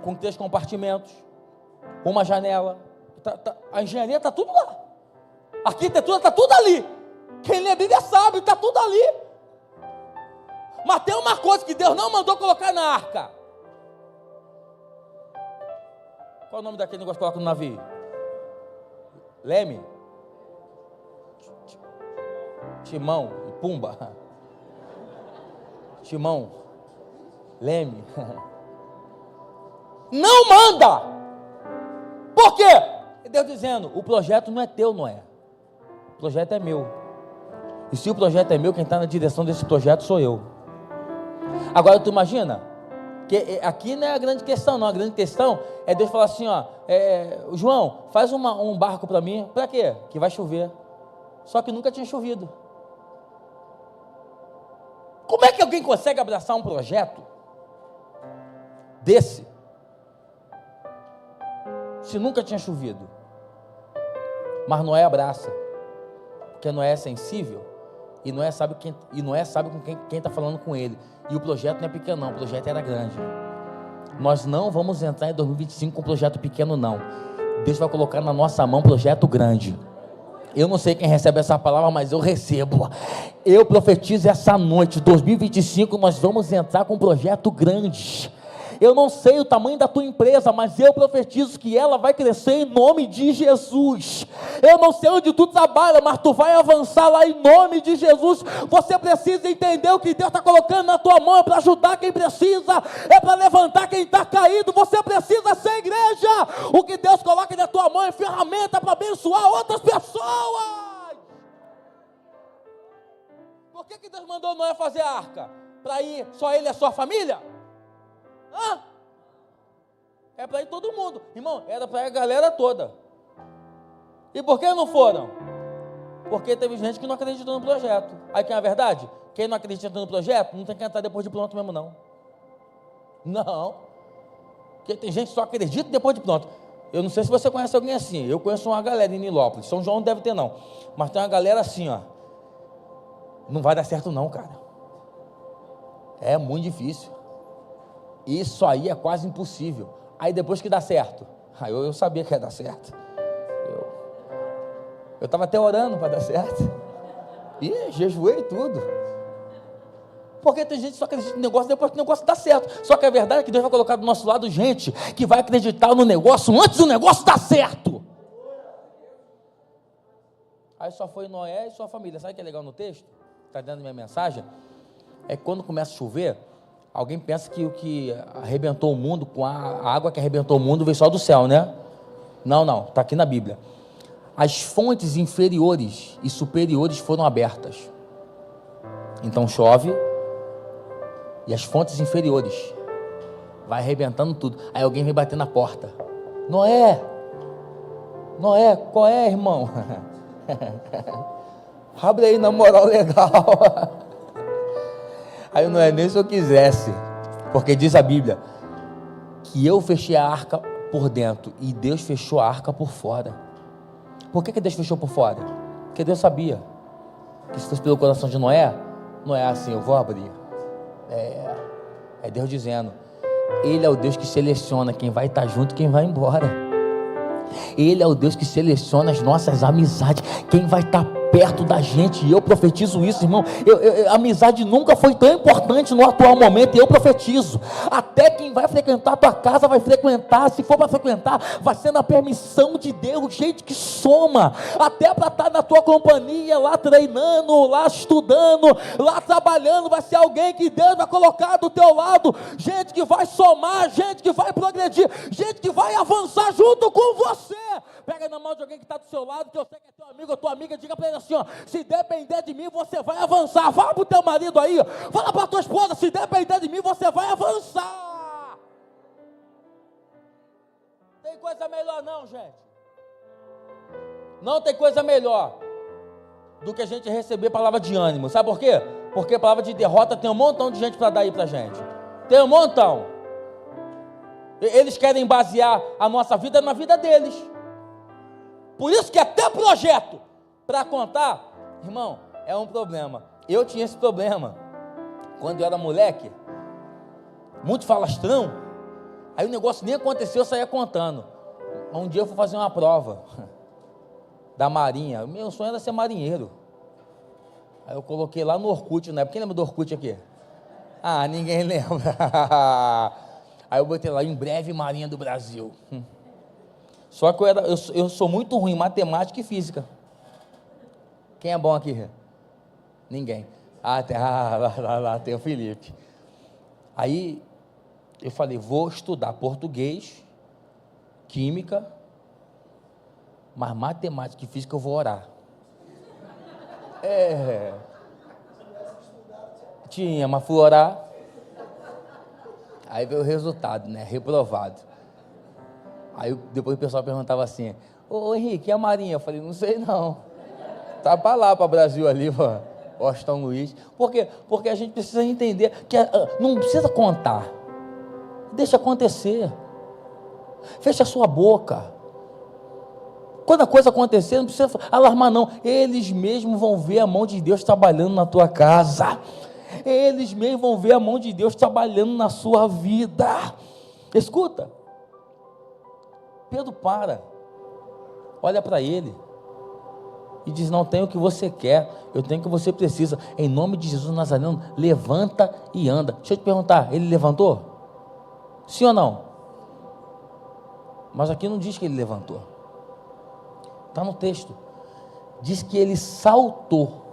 com 3 compartimentos, uma janela, a engenharia está tudo lá, a arquitetura está tudo ali. Quem lê a Bíblia sabe, está tudo ali. Mas tem uma coisa que Deus não mandou colocar na arca. Qual é o nome daquele negócio que coloca no navio? Leme? Timão e Pumba. Timão, Leme. Não manda! Por quê? Deus dizendo: o projeto não é teu, Noé. O projeto é meu. E se o projeto é meu, quem está na direção desse projeto sou eu. Agora tu imagina, que aqui não é a grande questão, não. A grande questão é Deus falar assim, ó, João, faz um barco para mim. Para quê? Que vai chover. Só que nunca tinha chovido. Como é que alguém consegue abraçar um projeto desse se nunca tinha chovido? Mas Noé abraça, porque Noé é sensível e Noé sabe com quem está falando com ele. E o projeto não é pequeno, não. O projeto era grande. Nós não vamos entrar em 2025 com um projeto pequeno, não. Deus vai colocar na nossa mão um projeto grande. Eu não sei quem recebe essa palavra, mas eu recebo. Eu profetizo essa noite, 2025, nós vamos entrar com um projeto grande. eu não sei o tamanho da tua empresa, mas eu profetizo que ela vai crescer em nome de Jesus. Eu não sei onde tu trabalha, mas tu vai avançar lá em nome de Jesus. Você precisa entender o que Deus está colocando na tua mão, é para ajudar quem precisa, é para levantar quem está caído. Você precisa ser igreja. O que Deus coloca na tua mão é ferramenta para abençoar outras pessoas. Por que Deus mandou Noé fazer a arca? Para ir só ele e a sua família? Hã? É para ir todo mundo. Irmão, era para ir a galera toda. E por que não foram? Porque teve gente que não acreditou no projeto. Aí que é a verdade? Quem não acredita no projeto, não tem que entrar depois de pronto mesmo, não. Não. Porque tem gente que só acredita depois de pronto. Eu não sei se você conhece alguém assim. Eu conheço uma galera em Nilópolis. São João não deve ter, não. Mas tem uma galera assim, ó. Não vai dar certo não, cara. É muito difícil. Isso aí é quase impossível. Aí depois que dá certo, aí eu sabia que ia dar certo. Eu estava até orando para dar certo. E jejuei tudo. Porque tem gente que só acredita no negócio depois que o negócio dá certo. Só que a verdade é que Deus vai colocar do nosso lado gente que vai acreditar no negócio antes do negócio dar certo. Aí só foi Noé e sua família. Sabe o que é legal no texto? Está dentro da minha mensagem? É que quando começa a chover, alguém pensa que o que arrebentou o mundo, com a água que arrebentou o mundo, veio só do céu, né? Não, está aqui na Bíblia. As fontes inferiores e superiores foram abertas. Então chove e as fontes inferiores vai arrebentando tudo. Aí alguém vem bater na porta. Noé, qual é, irmão? Abre aí na moral legal. Aí não é nem se eu quisesse, porque diz a Bíblia que eu fechei a arca por dentro e Deus fechou a arca por fora. Por que Deus fechou por fora? Porque Deus sabia que se fosse pelo coração de Noé, não é assim, eu vou abrir. É Deus dizendo, Ele é o Deus que seleciona quem vai estar junto e quem vai embora. Ele é o Deus que seleciona as nossas amizades, quem vai estar perto da gente. E eu profetizo isso, irmão. A amizade nunca foi tão importante no atual momento. E eu profetizo, até quem vai frequentar a tua casa vai frequentar. Se for para frequentar, vai ser na permissão de Deus. Gente que soma, até para estar na tua companhia, lá treinando, lá estudando, lá trabalhando, vai ser alguém que Deus vai colocar do teu lado. Gente que vai somar, gente que vai progredir, gente que vai avançar junto com você. Pega na mão de alguém que está do seu lado, que eu sei que é teu amigo ou tua amiga, diga para ele assim, ó, se depender de mim, você vai avançar. Fala para o teu marido aí, fala para a tua esposa, se depender de mim, você vai avançar. Tem coisa melhor não, gente. Não tem coisa melhor do que a gente receber palavra de ânimo. Sabe por quê? Porque palavra de derrota tem um montão de gente para dar aí para a gente. Tem um montão. Eles querem basear a nossa vida na vida deles. Por isso que até projeto para contar, irmão, é um problema. Eu tinha esse problema quando eu era moleque, muito falastrão. Aí o negócio nem aconteceu, eu saía contando. Um dia eu fui fazer uma prova da Marinha. Meu sonho era ser marinheiro. Aí eu coloquei lá no Orkut, na época. Quem lembra do Orkut aqui? Ah, ninguém lembra. Aí eu botei lá, em breve Marinha do Brasil. Só que eu sou muito ruim em matemática e física. Quem é bom aqui? Ninguém. Lá tem o Felipe. Aí eu falei, vou estudar português, química, mas matemática e física eu vou orar. Tinha, mas fui orar. Aí veio o resultado, né? Reprovado. Aí depois o pessoal perguntava assim, ô Henrique, e a Marinha? Eu falei, não sei não. Tá para lá, para o Brasil ali, Washington Luiz. Por quê? Porque a gente precisa entender que não precisa contar. Deixa acontecer. Fecha a sua boca. Quando a coisa acontecer, não precisa alarmar não. Eles mesmos vão ver a mão de Deus trabalhando na tua casa. Eles mesmos vão ver a mão de Deus trabalhando na sua vida. Escuta. Pedro olha para ele e diz, não tenho o que você quer, eu tenho o que você precisa. Em nome de Jesus Nazareno, levanta e anda. Deixa eu te perguntar, ele levantou? Sim ou não? Mas aqui não diz que ele levantou. Está no texto. Diz que ele saltou.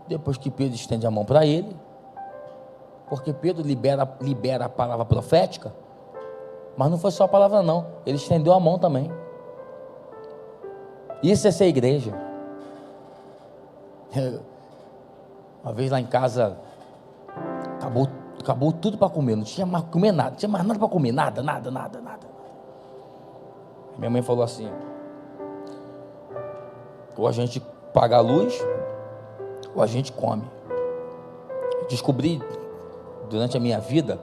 Depois que Pedro estende a mão para ele, porque Pedro libera a palavra profética, mas não foi só a palavra não, ele estendeu a mão também. Isso é ser igreja. Uma vez lá em casa, acabou tudo para comer, não tinha mais comer nada, não tinha mais nada para comer, nada. Minha mãe falou assim: ou a gente paga a luz, ou a gente come. Descobri durante a minha vida,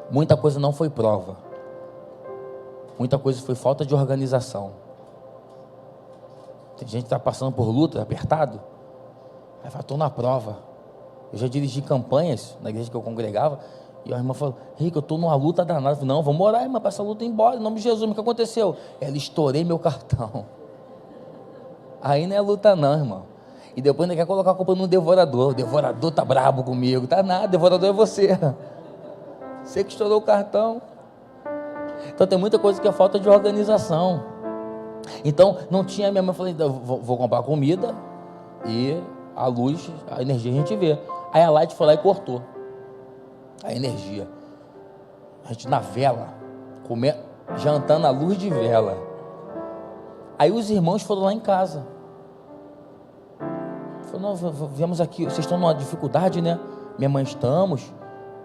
muita coisa não foi prova, muita coisa foi falta de organização. Tem gente que está passando por luta, apertado, aí fala, estou na prova. Eu já dirigi campanhas na igreja que eu congregava, e a irmã falou, Rico, eu estou numa luta danada. Eu falei, não, vamos orar, irmã, para essa luta ir embora, em nome de Jesus. O que aconteceu? Ela, estourei meu cartão. Aí não é luta não, irmão. E depois ainda quer colocar a culpa no devorador. O devorador tá brabo comigo. Tá nada, o devorador é você. Você que estourou o cartão. Então tem muita coisa que é falta de organização. Então não tinha, minha mãe falou, vou comprar comida e a luz, a energia a gente vê. Aí a Light foi lá e cortou a energia. A gente na vela, jantando à luz de vela. Aí os irmãos foram lá em casa. Falaram, viemos aqui, vocês estão numa dificuldade, né? Minha mãe estamos,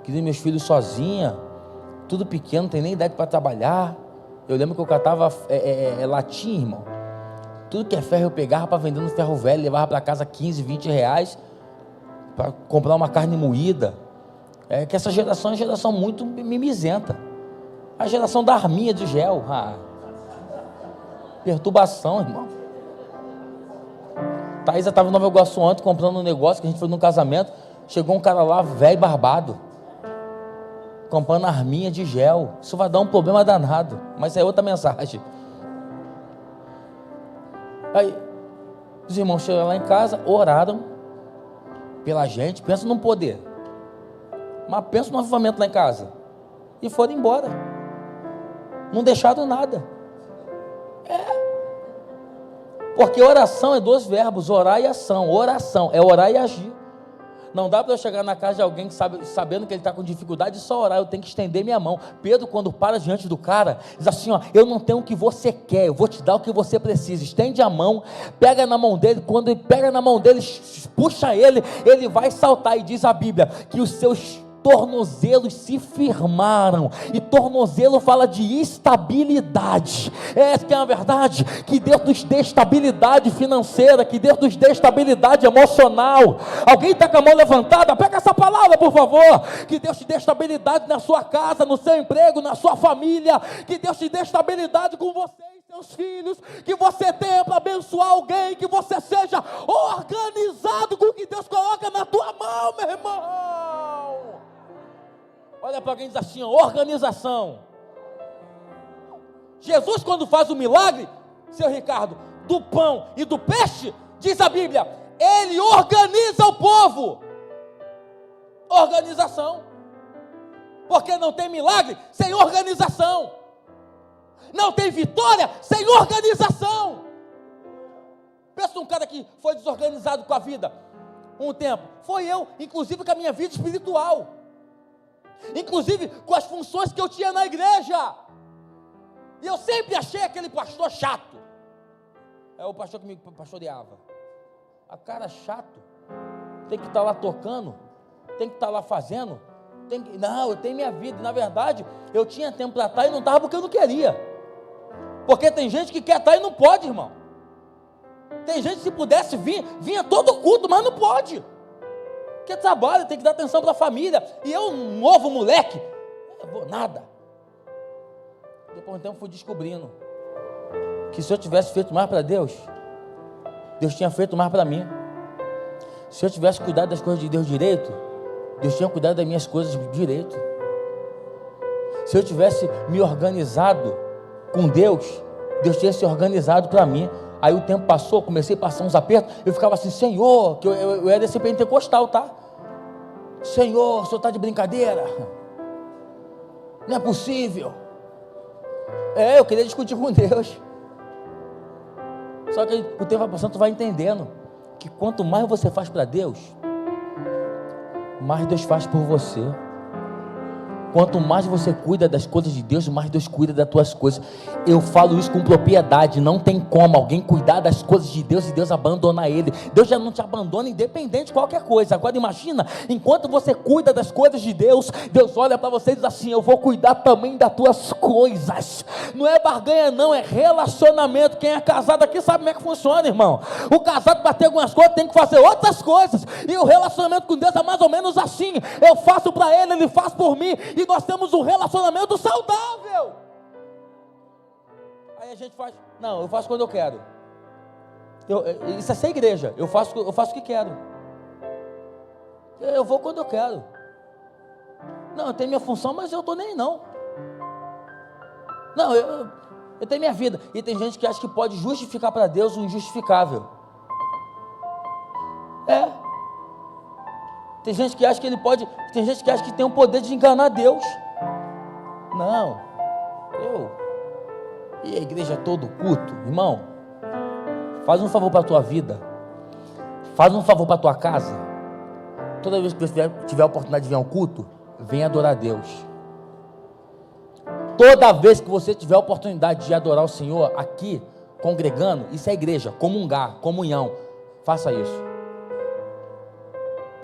criei meus filhos sozinha, tudo pequeno, não tem nem idade para trabalhar. Eu lembro que eu catava latim, irmão. Tudo que é ferro eu pegava para vender no ferro velho, levava para casa 15, 20 reais, para comprar uma carne moída. É que essa geração é uma geração muito mimizenta. A geração da arminha de gel. Perturbação, irmão. Thaisa estava em Nova Iguaçu ontem comprando um negócio que a gente foi num casamento. Chegou um cara lá, velho barbado, comprando arminha de gel. Isso vai dar um problema danado, mas isso é outra mensagem. Aí os irmãos chegaram lá em casa, oraram pela gente. Pensa num poder, mas pensa no avivamento lá em casa, e foram embora, não deixaram nada. Porque oração é 2 verbos, orar e ação. Oração é orar e agir. Não dá para eu chegar na casa de alguém que sabendo que ele está com dificuldade e só orar, eu tenho que estender minha mão. Pedro, quando para diante do cara, diz assim, eu não tenho o que você quer, eu vou te dar o que você precisa. Estende a mão, pega na mão dele, quando ele pega na mão dele, puxa ele vai saltar. E diz a Bíblia que os seus tornozelos se firmaram, e tornozelo fala de estabilidade. Essa que é a verdade, que Deus nos dê estabilidade financeira, que Deus nos dê estabilidade emocional. Alguém está com a mão levantada? Pega essa palavra, por favor. Que Deus te dê estabilidade na sua casa, no seu emprego, na sua família, que Deus te dê estabilidade com você e seus filhos, que você tenha para abençoar alguém, que você seja organizado com o que Deus coloca na tua mão, meu irmão. Olha para alguém e diz assim, organização. Jesus, quando faz o milagre, seu Ricardo, do pão e do peixe, diz a Bíblia, ele organiza o povo. Organização. Porque não tem milagre sem organização. Não tem vitória sem organização. Pensa num cara que foi desorganizado com a vida um tempo. Foi eu, inclusive com a minha vida espiritual. Inclusive com as funções que eu tinha na igreja. E eu sempre achei aquele pastor chato. É o pastor que me pastoreava. A cara chato. Tem que estar lá tocando, tem que estar lá fazendo. Não, eu tenho minha vida. Na verdade, eu tinha tempo para estar e não estava porque eu não queria. Porque tem gente que quer estar e não pode, irmão. Tem gente que se pudesse vinha todo culto, mas não pode. Porque trabalha, tem que dar atenção para a família. E eu, um novo moleque, não vou nada. Depois de um tempo fui descobrindo que se eu tivesse feito mais para Deus, Deus tinha feito mais para mim. Se eu tivesse cuidado das coisas de Deus direito, Deus tinha cuidado das minhas coisas direito. Se eu tivesse me organizado com Deus, Deus tinha se organizado para mim. Aí o tempo passou, comecei a passar uns apertos, eu ficava assim, Senhor, que eu era desse pentecostal, tá? Senhor, o Senhor está de brincadeira? Não é possível. Eu queria discutir com Deus. Só que o tempo vai passando, tu vai entendendo que quanto mais você faz para Deus, mais Deus faz por você. Quanto mais você cuida das coisas de Deus, mais Deus cuida das tuas coisas. Eu falo isso com propriedade. Não tem como alguém cuidar das coisas de Deus e Deus abandonar ele. Deus já não te abandona independente de qualquer coisa. Agora imagina, enquanto você cuida das coisas de Deus, Deus olha para você e diz assim: eu vou cuidar também das tuas coisas. Não é barganha não, é relacionamento. Quem é casado aqui sabe como é que funciona, irmão. O casado, para ter algumas coisas, tem que fazer outras coisas. E o relacionamento com Deus é mais ou menos assim. Eu faço para ele, ele faz por mim. E nós temos um relacionamento saudável. Aí a gente faz, não, eu faço quando eu quero. Isso é ser igreja. Eu faço o que quero. Eu vou quando eu quero. Não, eu tenho minha função, mas eu estou nem aí não. Não, eu tenho minha vida. E tem gente que acha que pode justificar para Deus o injustificável. Tem gente que acha que ele pode, tem gente que acha que tem o poder de enganar Deus. Não. E a igreja todo culto, irmão, faz um favor para a tua vida. Faz um favor para a tua casa. Toda vez que você tiver a oportunidade de vir ao culto, venha adorar a Deus. Toda vez que você tiver a oportunidade de adorar o Senhor aqui, congregando, isso é igreja, comungar, comunhão. Faça isso.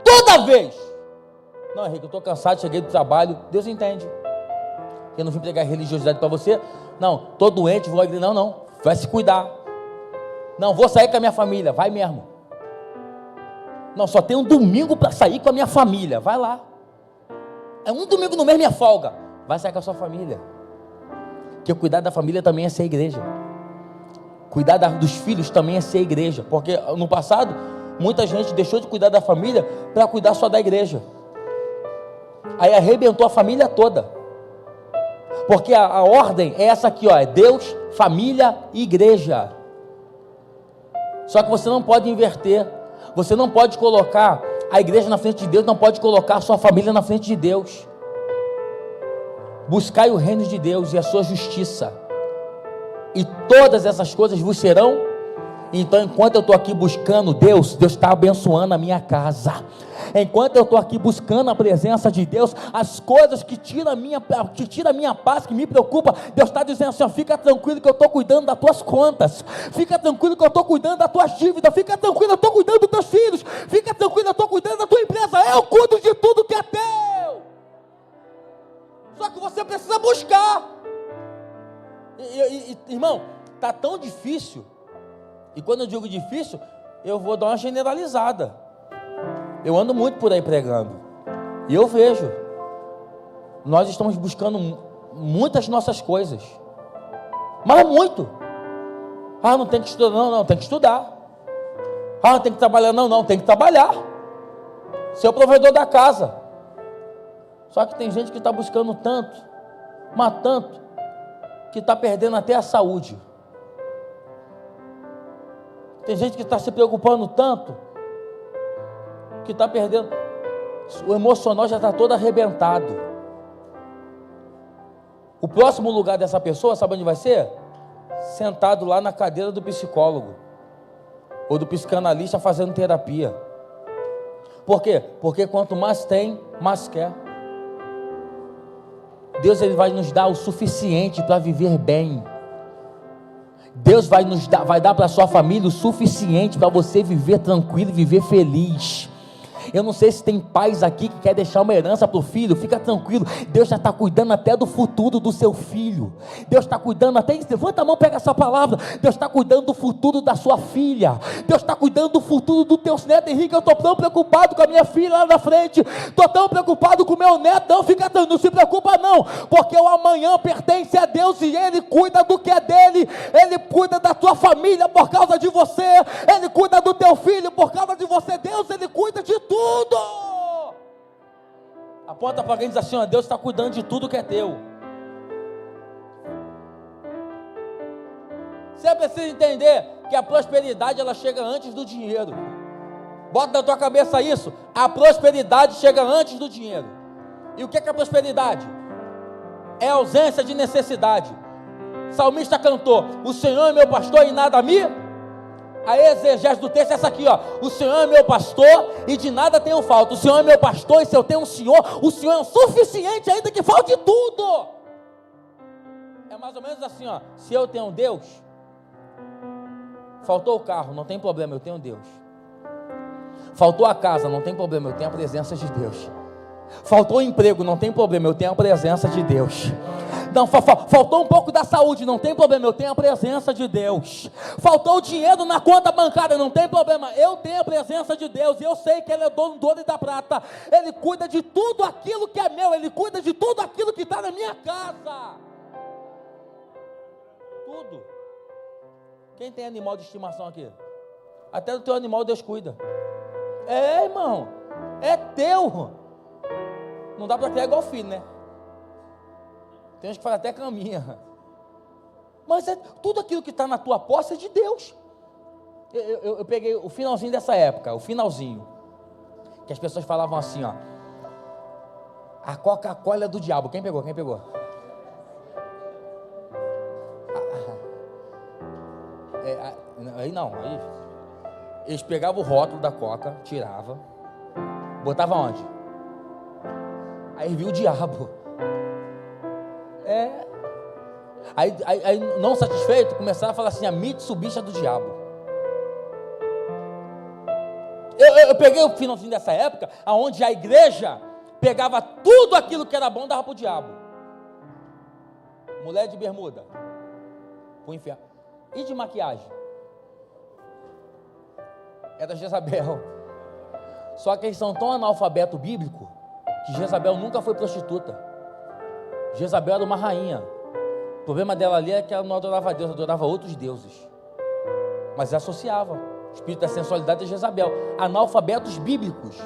Toda vez. Não, Henrique, eu estou cansado, cheguei do trabalho. Deus entende. Eu não vim pregar religiosidade para você. Não, estou doente, vou à igreja. Não, vai se cuidar. Não, vou sair com a minha família. Vai mesmo. Não, só tem um domingo para sair com a minha família. Vai lá. É um domingo no mês, minha folga. Vai sair com a sua família. Porque cuidar da família também é ser igreja. Cuidar dos filhos também é ser igreja. Porque no passado, muita gente deixou de cuidar da família para cuidar só da igreja. Aí arrebentou a família toda. Porque a ordem é essa aqui, ó, é Deus, família e igreja. Só que você não pode inverter. Você não pode colocar a igreja na frente de Deus, não pode colocar a sua família na frente de Deus. Buscai o reino de Deus e a sua justiça, e todas essas coisas vos serão. Então, enquanto eu estou aqui buscando Deus, Deus está abençoando a minha casa. Enquanto eu estou aqui buscando a presença de Deus, as coisas que tiram a minha paz, que me preocupa, Deus está dizendo assim: ó, fica tranquilo que eu estou cuidando das tuas contas, fica tranquilo que eu estou cuidando das tuas dívidas, fica tranquilo, eu estou cuidando dos teus filhos, fica tranquilo, eu estou cuidando da tua empresa, eu cuido de tudo que é teu. Só que você precisa buscar. Irmão, está tão difícil. E quando eu digo difícil, eu vou dar uma generalizada. Eu ando muito por aí pregando, e eu vejo, nós estamos buscando muitas nossas coisas, mas muito. Não tem que estudar, não, tem que estudar. Tem que trabalhar, não, tem que trabalhar. Ser o provedor da casa. Só que tem gente que está buscando tanto, mas tanto, que está perdendo até a saúde. Tem gente que está se preocupando tanto, que está perdendo, o emocional já está todo arrebentado. O próximo lugar dessa pessoa, sabe onde vai ser? Sentado lá na cadeira do psicólogo, ou do psicanalista fazendo terapia. Por quê? Porque quanto mais tem, mais quer. Deus, ele vai nos dar o suficiente para viver bem. Deus vai dar para a sua família o suficiente para você viver tranquilo e viver feliz. Eu não sei se tem pais aqui que quer deixar uma herança para o filho. Fica tranquilo, Deus já está cuidando até do futuro do seu filho. Deus está cuidando até, levanta a mão, pega essa palavra. Deus está cuidando do futuro da sua filha. Deus está cuidando do futuro dos teus netos. Henrique, eu estou tão preocupado com a minha filha lá na frente, estou tão preocupado com o meu neto. Não, fica tranquilo, não se preocupa não, porque o amanhã pertence a Deus e Ele cuida do que é dele. Ele cuida da tua família por causa de você, Ele cuida do teu filho por causa de você. Deus, Ele cuida de tudo. Aponta para alguém e diz assim: ó, Deus está cuidando de tudo que é teu. Você precisa entender que a prosperidade, ela chega antes do dinheiro. Bota na tua cabeça isso. A prosperidade chega antes do dinheiro. E o que é a prosperidade? É a ausência de necessidade. O salmista cantou: o Senhor é meu pastor e nada me... A exegese do texto é essa aqui, ó. O Senhor é meu pastor e de nada tenho falta. O Senhor é meu pastor e se eu tenho um Senhor, o Senhor é o suficiente ainda que falte tudo. É mais ou menos assim, ó. Se eu tenho Deus, faltou o carro, não tem problema, eu tenho Deus. Faltou a casa, não tem problema, eu tenho a presença de Deus. Faltou o emprego, não tem problema, eu tenho a presença de Deus. Não, faltou um pouco da saúde, não tem problema, eu tenho a presença de Deus. Faltou o dinheiro na conta bancária, não tem problema, eu tenho a presença de Deus. E eu sei que Ele é dono do ouro e da prata. Ele cuida de tudo aquilo que é meu, Ele cuida de tudo aquilo que está na minha casa. Tudo. Quem tem animal de estimação aqui? Até do teu animal Deus cuida. É, irmão, é teu. Não dá para criar igual filho, né? Tem uns que fazem até caminha. Mas é tudo aquilo que está na tua posse é de Deus. Eu peguei o finalzinho dessa época, o finalzinho. Que as pessoas falavam assim, ó. A Coca-Cola é do diabo. Quem pegou? Quem pegou? Aí não. Aí eles pegavam o rótulo da Coca, tiravam, botavam onde? Aí viu o diabo. Aí não satisfeito, começaram a falar assim: a Mitsubishi é do diabo. Eu peguei o finalzinho dessa época, onde a igreja pegava tudo aquilo que era bom e dava para o diabo. Mulher de bermuda, pro inferno. E de maquiagem? É da Jezabel. Só que eles são tão analfabeto bíblico que Jezabel nunca foi prostituta. Jezabel era uma rainha. O problema dela ali é que ela não adorava a Deus, adorava outros deuses. Mas associava o espírito da sensualidade a Jezabel. Analfabetos bíblicos.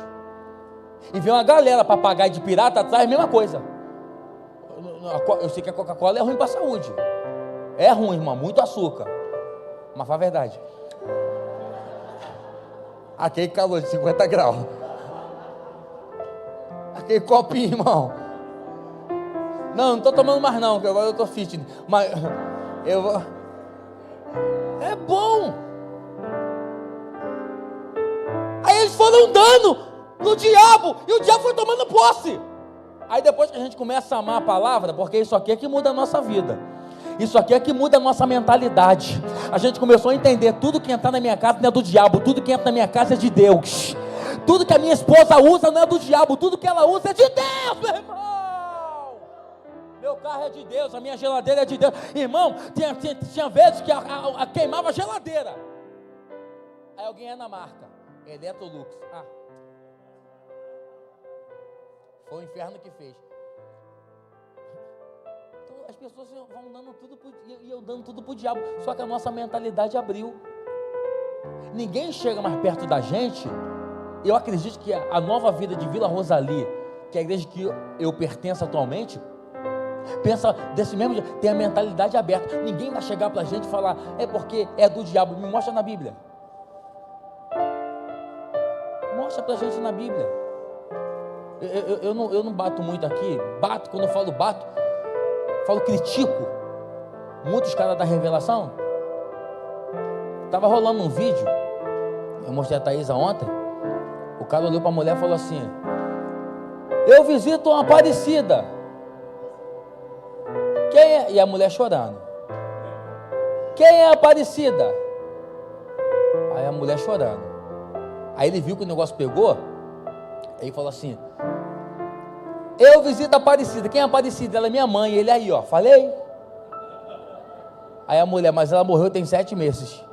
E vem uma galera papagaio de pirata atrás, a mesma coisa. Eu sei que a Coca-Cola é ruim para a saúde. É ruim, irmão, muito açúcar. Mas fala a verdade. Aquele calor de 50 graus. Aquele copinho, irmão. Não estou tomando mais não, que agora eu estou fitness. Mas eu vou... É bom. Aí eles foram dando no diabo, e o diabo foi tomando posse. Aí depois que a gente começa a amar a palavra, porque isso aqui é que muda a nossa vida. Isso aqui é que muda a nossa mentalidade. A gente começou a entender: tudo que entrar na minha casa não é do diabo, tudo que entra na minha casa é de Deus. Tudo que a minha esposa usa não é do diabo, tudo que ela usa é de Deus, meu irmão. Meu carro é de Deus, a minha geladeira é de Deus. Irmão, tinha vezes que queimava a geladeira. Aí alguém é na marca Electrolux. Foi o inferno que fez. Então as pessoas vão dando tudo e eu dando tudo pro diabo. Só que a nossa mentalidade abriu. Ninguém chega mais perto da gente. Eu acredito que a nova vida de Vila Rosalie, que é a igreja que eu pertenço atualmente, pensa desse mesmo jeito, tem a mentalidade aberta. Ninguém vai chegar pra gente e falar: é porque é do diabo. Me mostra na Bíblia. Mostra pra gente na Bíblia. Eu não bato muito aqui. Bato, quando eu falo bato, falo critico muitos caras da revelação. Estava rolando um vídeo, eu mostrei a Thaísa ontem. O cara olhou para a mulher e falou assim: eu visito uma Aparecida. Quem é? E a mulher chorando. Quem é a Aparecida? Aí a mulher chorando. Aí ele viu que o negócio pegou. Aí falou assim: eu visito a Aparecida. Quem é a Aparecida? Ela é minha mãe. Ele aí, ó, falei. Aí a mulher: mas ela morreu tem 7 meses.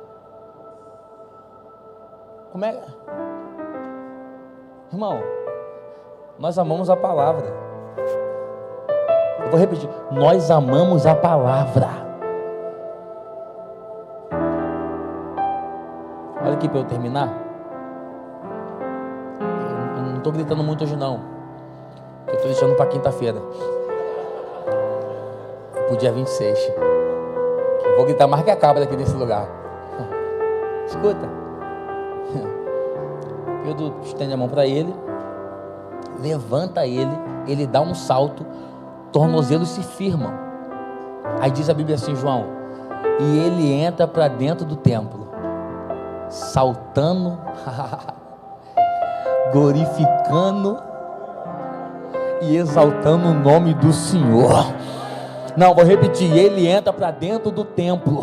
Como é? Irmão, nós amamos a palavra. Eu vou repetir: nós amamos a palavra. Olha aqui para eu terminar. Eu não estou gritando muito hoje não. Eu estou deixando para quinta-feira. Pro dia 26. Eu vou gritar mais que a cabra aqui nesse lugar. Escuta. Pedro estende a mão para ele, levanta ele, ele dá um salto, tornozelos se firmam. Aí diz a Bíblia assim, João, e ele entra para dentro do templo, saltando, glorificando e exaltando o nome do Senhor. Não, vou repetir, ele entra para dentro do templo,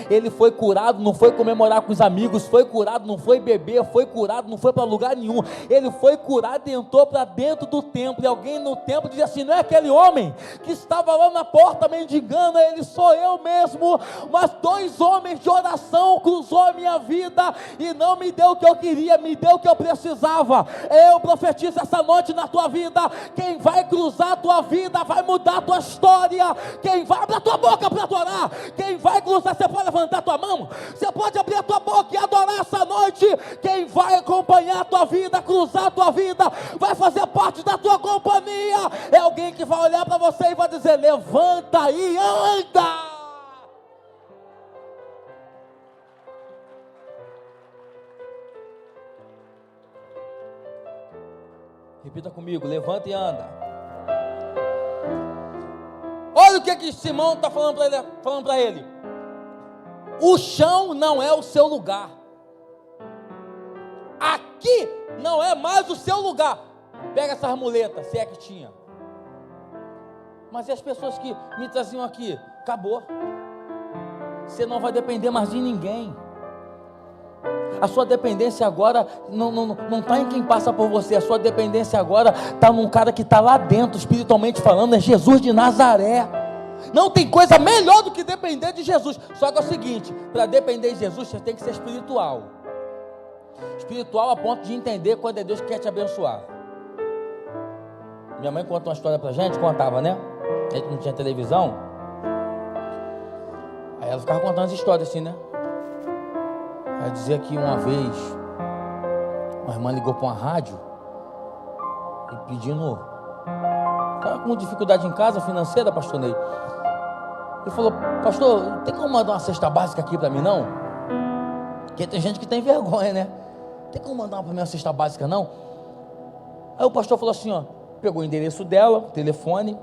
ele foi curado, não foi comemorar com os amigos, foi curado, não foi beber, foi curado, não foi para lugar nenhum, ele foi curado e entrou para dentro do templo, e alguém no templo dizia assim, não é aquele homem que estava lá na porta mendigando? Ele, sou eu mesmo, mas 2 homens de oração cruzou a minha vida, e não me deu o que eu queria, me deu o que eu precisava. Eu profetizo essa noite na tua vida, quem vai cruzar a tua vida, vai mudar a tua história. Quem vai, abrir a tua boca para adorar. Quem vai cruzar, você pode levantar a tua mão, você pode abrir a tua boca e adorar essa noite. Quem vai acompanhar a tua vida, cruzar a tua vida, vai fazer parte da tua companhia, é alguém que vai olhar para você e vai dizer, levanta e anda. Repita comigo, levanta e anda. Olha o que Simão está falando para ele. O chão não é o seu lugar. Aqui não é mais o seu lugar. Pega essas muletas, se é que tinha. Mas e as pessoas que me traziam aqui? Acabou. Você não vai depender mais de ninguém. A sua dependência agora não está em quem passa por você. A sua dependência agora está num cara que está lá dentro, espiritualmente falando, é Jesus de Nazaré. Não tem coisa melhor do que depender de Jesus. Só que é o seguinte, para depender de Jesus, você tem que ser espiritual. Espiritual a ponto de entender quando é Deus que quer te abençoar. Minha mãe conta uma história pra gente, contava, né? A gente não tinha televisão. Aí ela ficava contando as histórias assim, né? Ela dizia que uma vez uma irmã ligou para uma rádio e pedindo, estava com dificuldade em casa financeira, pastor Ney. Ele falou, pastor, tem como mandar uma cesta básica aqui para mim não? Porque tem gente que tem vergonha, né? Tem como mandar para mim uma cesta básica não? Aí o pastor falou assim, ó, pegou o endereço dela, o telefone,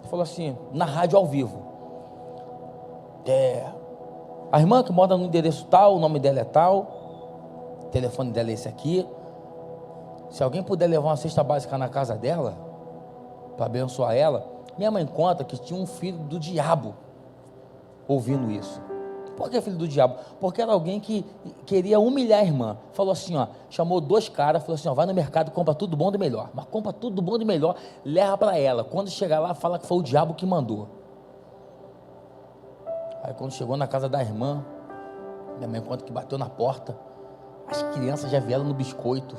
e falou assim, na rádio ao vivo. A irmã que mora no endereço tal, o nome dela é tal, o telefone dela é esse aqui. Se alguém puder levar uma cesta básica na casa dela, para abençoar ela. Minha mãe conta que tinha um filho do diabo ouvindo isso. Por que filho do diabo? Porque era alguém que queria humilhar a irmã. Falou assim, ó, chamou 2 caras, falou assim, ó, vai no mercado, compra tudo bom do melhor, mas compra tudo bom do melhor, leva para ela. Quando chegar lá, fala que foi o diabo que mandou. Aí quando chegou na casa da irmã, minha mãe conta que bateu na porta, as crianças já vieram no biscoito,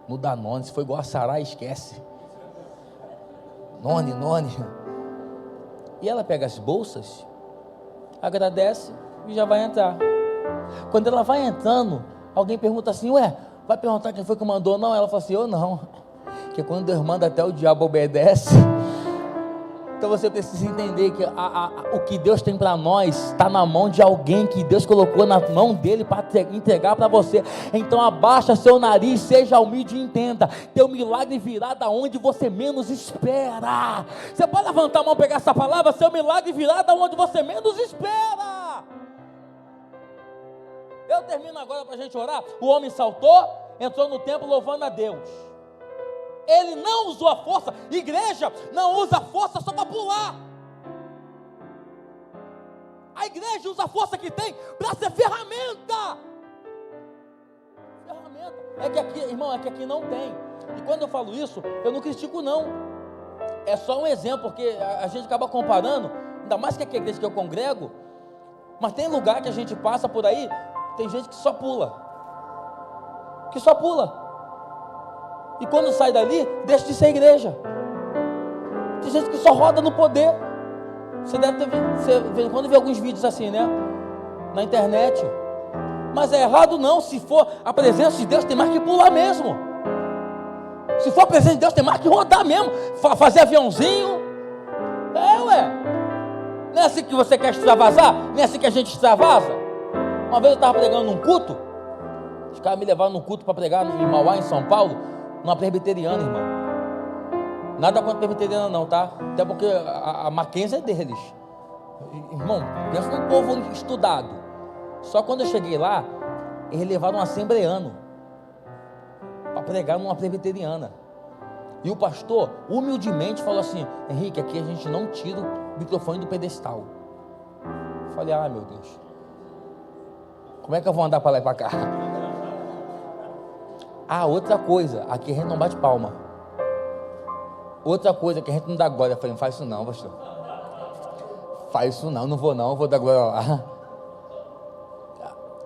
no Danone, se foi igual a Sará, esquece. None. E ela pega as bolsas, agradece e já vai entrar. Quando ela vai entrando, alguém pergunta assim, ué, vai perguntar quem foi que mandou? Não, ela fala assim, eu não, porque quando Deus manda até o diabo obedece. Então você precisa entender que o que Deus tem para nós está na mão de alguém que Deus colocou na mão dele para entregar para você. Então abaixa seu nariz, seja humilde e entenda, teu milagre virá da onde você menos espera. Você pode levantar a mão e pegar essa palavra, seu milagre virá da onde você menos espera. Eu termino agora para a gente orar. O homem saltou, entrou no templo louvando a Deus. Ele não usou a força. Igreja não usa a força só para pular. A igreja usa a força que tem para ser ferramenta. É que aqui, irmão, é que aqui não tem. E quando eu falo isso, eu não critico não. É só um exemplo, porque a gente acaba comparando, ainda mais que aqui é a igreja que eu congrego, mas tem lugar que a gente passa por aí, tem gente que só pula. Que só pula. E quando sai dali, deixa de ser igreja. Tem gente que só roda no poder. Você deve ter visto, quando vê alguns vídeos assim, né? Na internet. Mas é errado não, se for a presença de Deus, tem mais que pular mesmo. Se for a presença de Deus, tem mais que rodar mesmo. Fazer aviãozinho. Ué. Não é assim que você quer extravasar? Não é assim que a gente extravasa? Uma vez eu estava pregando num culto, Os caras me levaram no culto para pregar em Mauá, em São Paulo, numa presbiteriana, irmão. Nada contra a presbiteriana não, tá? Até porque a Mackenzie é deles. Irmão, pensa num povo estudado. Só quando eu cheguei lá, eles levaram um assembleano para pregar numa presbiteriana. E o pastor, humildemente, falou assim: Henrique, aqui a gente não tira o microfone do pedestal. Eu falei: ah, meu Deus, como é que eu vou andar para lá e para cá? Ah, outra coisa, aqui a gente não bate palma. Outra coisa que a gente não dá glória. Eu falei: não faz isso não, pastor. Faz isso não, não, vou dar glória lá.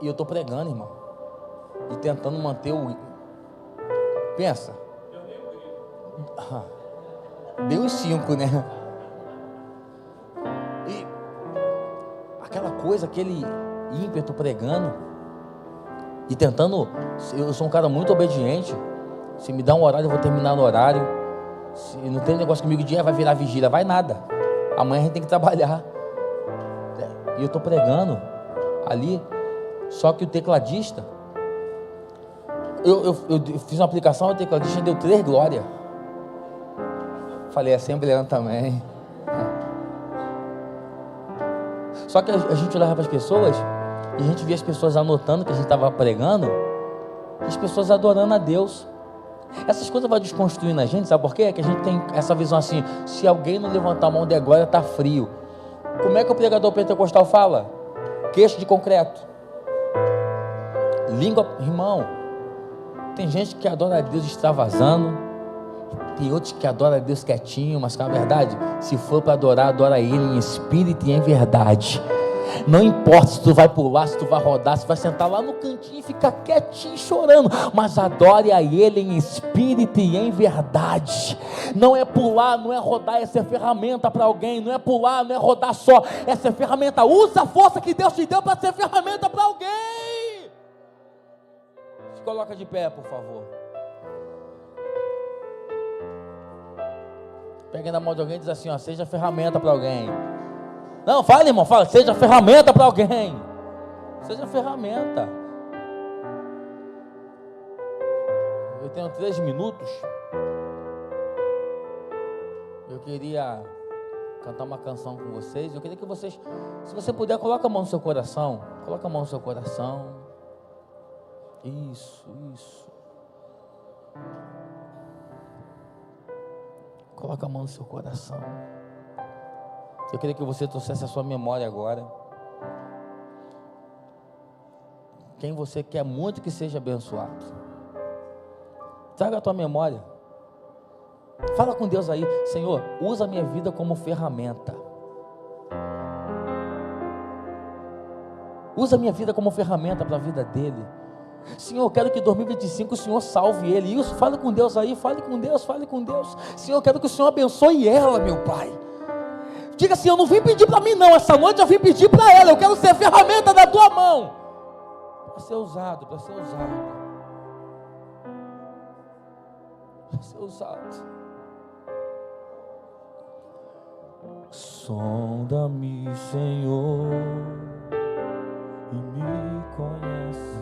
E eu estou pregando, irmão, e tentando manter o... Pensa. Deu uns 5, né? E aquela coisa, aquele ímpeto pregando e tentando. Eu sou um cara muito obediente. Se me dá um horário, eu vou terminar no horário. Se não tem negócio comigo de vai virar vigília, vai nada. Amanhã a gente tem que trabalhar. E eu estou pregando ali. Só que o tecladista, eu fiz uma aplicação, o tecladista deu 3 glórias. Falei: assembleano também. Só que a gente olhava para as pessoas e a gente via as pessoas anotando que a gente estava pregando, e as pessoas adorando a Deus. Essas coisas vão desconstruindo a gente, sabe por quê? É que a gente tem essa visão assim: se alguém não levantar a mão de glória, está frio. Como é que o pregador pentecostal fala? Queixo de concreto. Língua, irmão, tem gente que adora a Deus extravasando, tem outros que adoram a Deus quietinho, mas que na verdade, se for para adorar, adora Ele em espírito e em verdade. Não importa se tu vai pular, se tu vai rodar, se vai sentar lá no cantinho e ficar quietinho chorando, mas adore a Ele em espírito e em verdade. Não é pular, não é rodar, é ser ferramenta para alguém. Não é pular, não é rodar só, é ser ferramenta. Usa a força que Deus te deu para ser ferramenta para alguém. Se coloca de pé, por favor. Pega na mão de alguém e diz assim: ó, seja ferramenta para alguém. Não, fala, irmão, fala: seja ferramenta para alguém. Seja ferramenta. Eu tenho 3 minutos. Eu queria cantar uma canção com vocês. Eu queria que vocês, se você puder, coloca a mão no seu coração. Coloca a mão no seu coração. Isso. Coloca a mão no seu coração. Eu queria que você trouxesse a sua memória agora. Quem você quer muito que seja abençoado. Traga a tua memória. Fala com Deus aí: Senhor, usa a minha vida como ferramenta. Usa a minha vida como ferramenta para a vida dele. Senhor, eu quero que em 2025 o Senhor salve ele. Isso, fale com Deus aí, fale com Deus. Senhor, eu quero que o Senhor abençoe ela, meu Pai. Diga assim: eu não vim pedir para mim não, essa noite eu vim pedir para ela. Eu quero ser ferramenta da tua mão, para ser usado. Sonda-me, Senhor, e me conhece.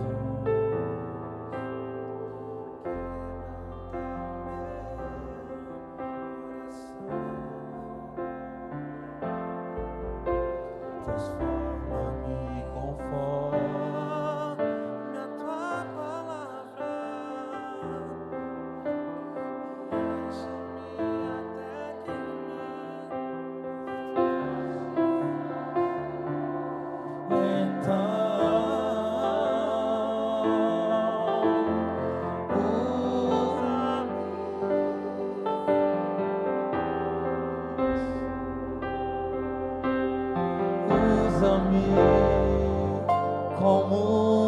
Transforma-me conforme a tua palavra, enche-me até Usa-me como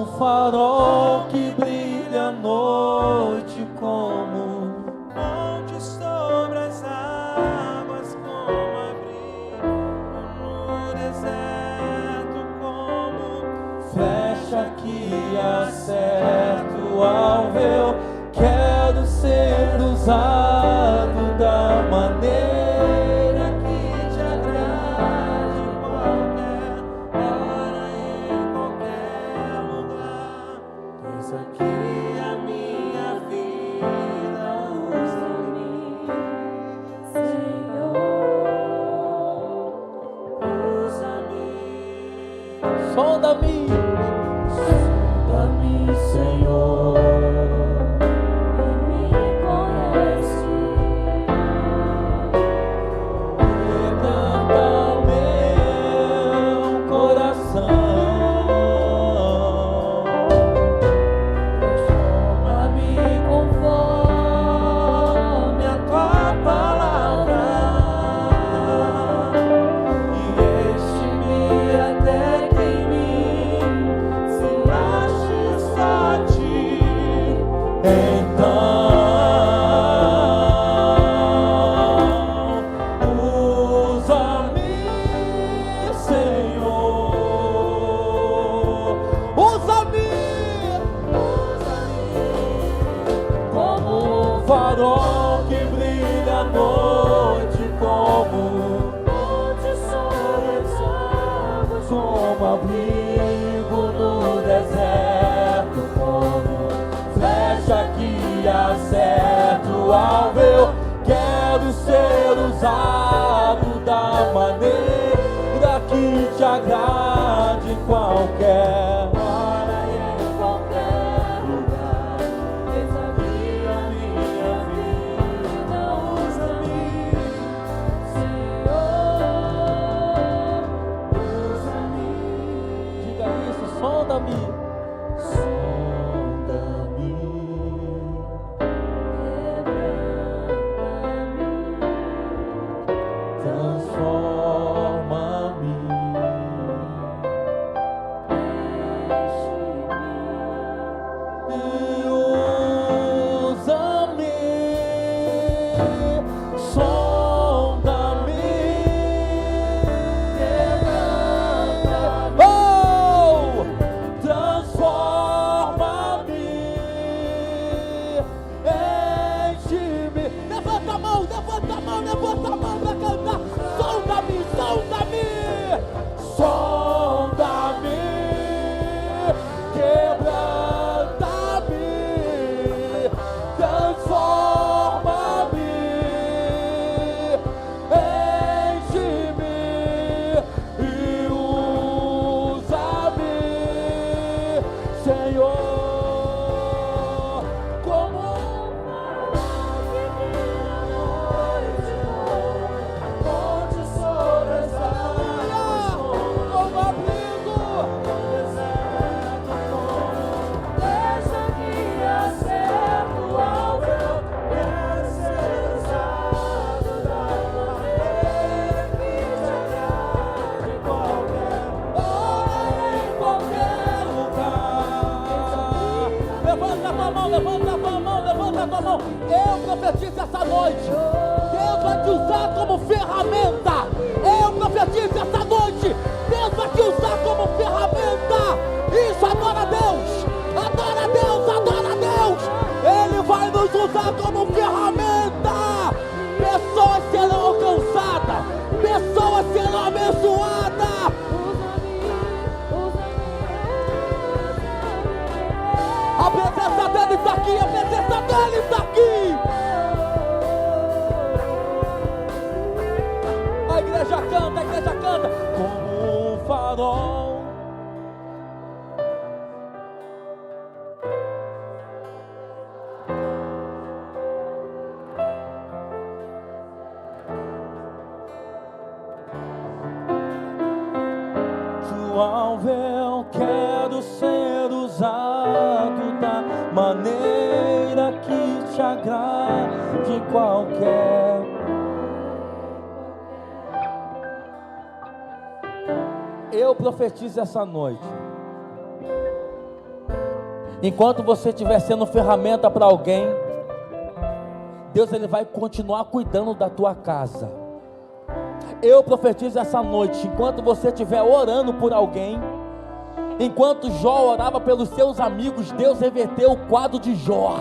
um farol que brilha à noite, como monte sobre as águas, como abrigo no deserto, como flecha que acerto ao véu. Quero ser usado da maneira aqui farol que brilha à noite, como Monte sobre as águas, como abrigo no deserto, como flecha que acerta o alvo. Eu quero ser usado da maneira que te agrade em qualquer hora e em qualquer lugar. Eis aqui a minha vida, usa-me, Senhor, usa-me. Diga isso, sonda-me, sonda-me, transforma-me, e usa-me, sonda-me, oh, transforma-me, enche-me. Levanta a mão, levanta a mão, levanta a mão pra cantar. Sonda-me, sonda-me, sonda-me, quebranta-me, transforma-me, enche-me e usa-me, Senhor, como monte sobre as águas, como abrigo no deserto, deixa que acerto o alvo. Eu quero ser usado da maneira que te agrade em qualquer hora e em qualquer lugar. Levanta a tua mão, levanta a tua mão, levanta a tua mão. Eu profetizo essa noite. Deus vai te usar como ferramenta. Eu profetizo essa noite. Deus vai te usar como ferramenta. Isso, adora a Deus. Adora a Deus, adora a Deus. Ele vai nos usar como ferramenta. Pessoas serão alcançadas. Pessoas serão abençoadas. A presença dele está aqui. A presença dele está aqui. A igreja canta como um farol. João, eu quero ser usado da maneira que te agrade qualquer. Eu profetizo essa noite. Enquanto você estiver sendo ferramenta para alguém, Deus ele vai continuar cuidando da tua casa. Eu profetizo essa noite, enquanto você estiver orando por alguém, enquanto Jó orava pelos seus amigos, Deus reverteu o quadro de Jó.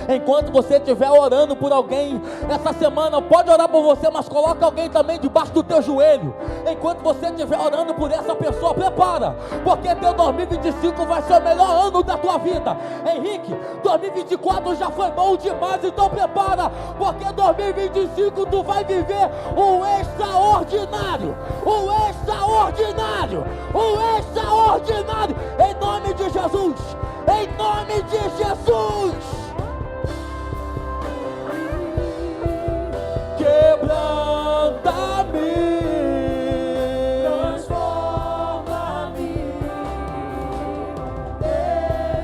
Enquanto você estiver orando por alguém, essa semana pode orar por você, mas coloca alguém também debaixo do teu joelho. Enquanto você estiver orando por essa pessoa, prepara, porque teu 2025 vai ser o melhor ano da tua vida. Henrique, 2024 já foi bom demais, então prepara, porque 2025 tu vai viver o extraordinário, o extraordinário, o extraordinário, em nome de Jesus, em nome de Jesus. Quebranta-me, transforma-me,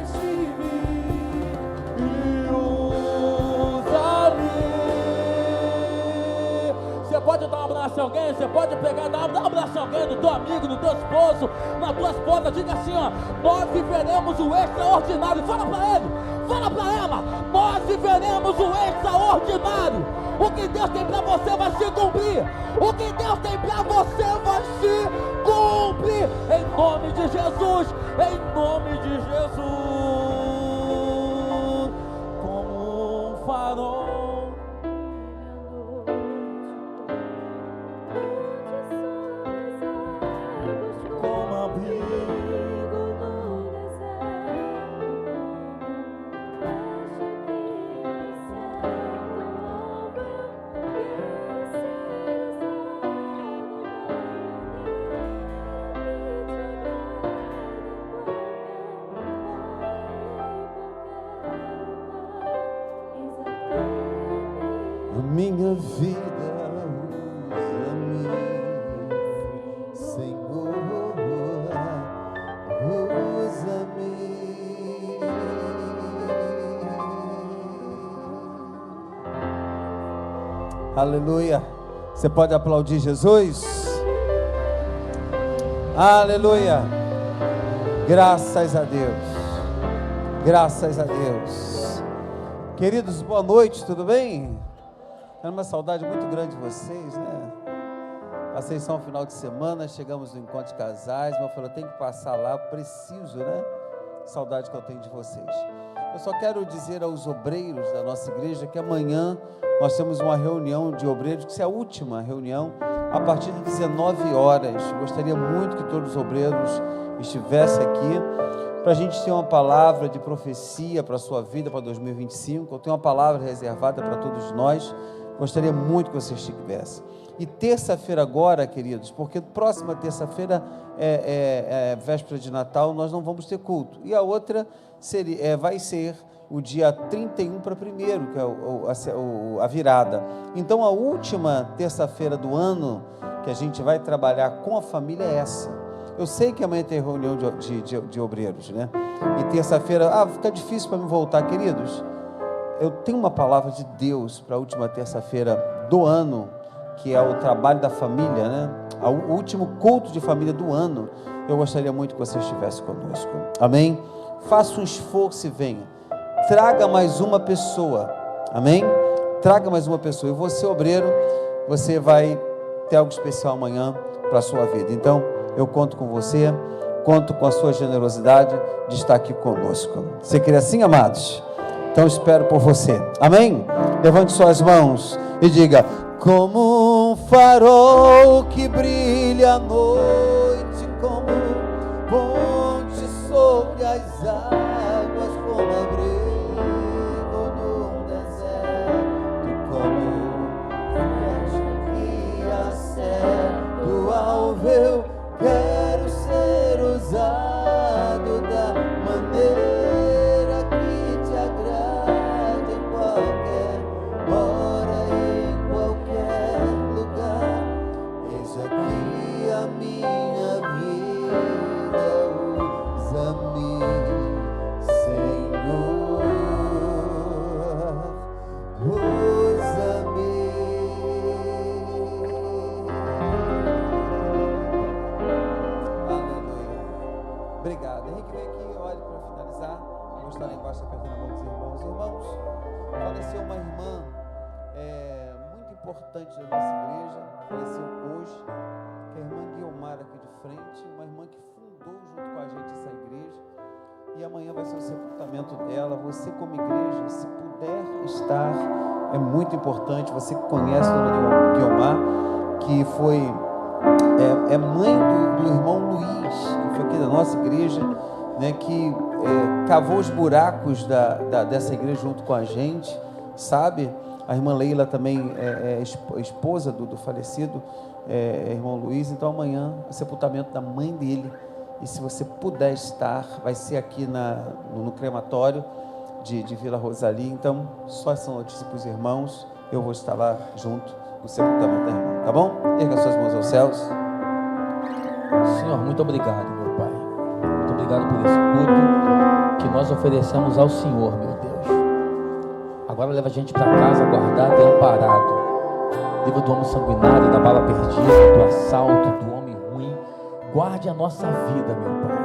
enche-me e usa-me. Você pode dar um abraço a alguém, você pode pegar, dar um abraço a alguém, no teu amigo, no teu esposo, na tua esposa, diga assim, ó, nós viveremos o extraordinário. Fala pra ele, fala pra ela, nós viveremos o extraordinário. O que Deus tem para você vai se cumprir. O que Deus tem para você vai se cumprir. Em nome de Jesus, em nome de Jesus. Como um farol, como abrigo no deserto, minha vida, usa-me, Senhor, usa-me. Aleluia. Você pode aplaudir Jesus? Aleluia. Graças a Deus. Graças a Deus. Queridos, boa noite, tudo bem? Era uma saudade muito grande de vocês, né? Passei só um final de semana, chegamos no encontro de casais, mas eu falei, eu tenho que passar lá, eu preciso, né? Saudade que eu tenho de vocês. Eu só quero dizer aos obreiros da nossa igreja que amanhã nós temos uma reunião de obreiros, que é a última reunião, a partir de 19 horas. Gostaria muito que todos os obreiros estivessem aqui, para a gente ter uma palavra de profecia para a sua vida, para 2025. Eu tenho uma palavra reservada para todos nós. Gostaria muito que você estivesse. E terça-feira agora, queridos, porque próxima terça-feira é véspera de Natal, nós não vamos ter culto. E a outra vai ser o dia 31 para 1º, que é a virada. Então, a última terça-feira do ano que a gente vai trabalhar com a família é essa. Eu sei que amanhã tem reunião de obreiros, né? E terça-feira, fica difícil para me voltar, queridos. Eu tenho uma palavra de Deus para a última terça-feira do ano, que é o trabalho da família, né? O último culto de família do ano. Eu gostaria muito que você estivesse conosco. Amém? Faça um esforço e venha. Traga mais uma pessoa. Amém? Traga mais uma pessoa. E você, obreiro, você vai ter algo especial amanhã para a sua vida. Então, eu conto com você, conto com a sua generosidade de estar aqui conosco. Você quer assim, amados? Então espero por você. Amém? Levante suas mãos e diga: como um farol que brilha à noite, como ponte sobre as águas, como abrigo no deserto, como flecha que acerta o alvo. Eu quero ser usado da maneira que te agrade, em qualquer hora, em qualquer lugar. Eis aqui a minha vida, usa-me, Senhor, usa-me. Obrigado. Henrique, vem aqui, olhe para finalizar. Eu vou estar lá embaixo apertando a mão dos irmãos. Irmãos, faleceu uma irmã muito importante da nossa igreja, faleceu hoje, que é a irmã Guilmara aqui de frente, uma irmã que fundou junto com a gente essa igreja, e amanhã vai ser o sepultamento dela. Você, como igreja, se puder estar, é muito importante. Você que conhece a dona Guilmar, que foi mãe do irmão Luiz, que foi aqui da nossa igreja, né, que cavou os buracos dessa igreja junto com a gente, sabe? A irmã Leila também é esposa do falecido irmão Luiz. Então amanhã o sepultamento da mãe dele, e se você puder estar, vai ser aqui no crematório de Vila Rosalia. Então só essa notícia para os irmãos, eu vou estar lá junto no sepultamento da irmã, tá bom? Erga suas mãos aos céus. Senhor, muito obrigado, meu Pai. Muito obrigado por esse culto que nós oferecemos ao Senhor, meu Deus. Agora leva a gente para casa, guardado e amparado. Livra do homem sanguinário, da bala perdida, do assalto, do homem ruim. Guarde a nossa vida, meu Pai.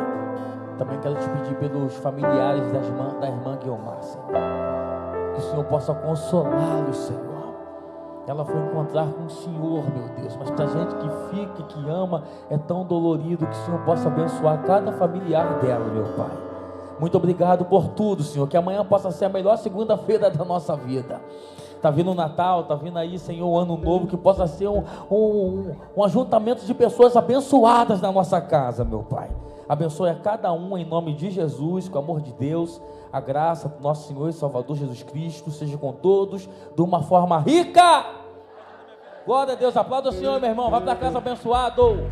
Também quero te pedir pelos familiares da irmã Guilmar, Senhor. Senhor possa consolá-los, Senhor. Ela foi encontrar com o Senhor, meu Deus, mas para gente que fica e que ama, é tão dolorido, que o Senhor possa abençoar cada familiar dela, meu Pai. Muito obrigado por tudo, Senhor, que amanhã possa ser a melhor segunda-feira da nossa vida. Está vindo o Natal, está vindo aí, Senhor, o Ano Novo, que possa ser um ajuntamento de pessoas abençoadas na nossa casa, meu Pai. Abençoe a cada um em nome de Jesus, com o amor de Deus, a graça do nosso Senhor e Salvador Jesus Cristo seja com todos de uma forma rica. Glória a Deus, aplauda o Senhor, meu irmão, vai para casa abençoado.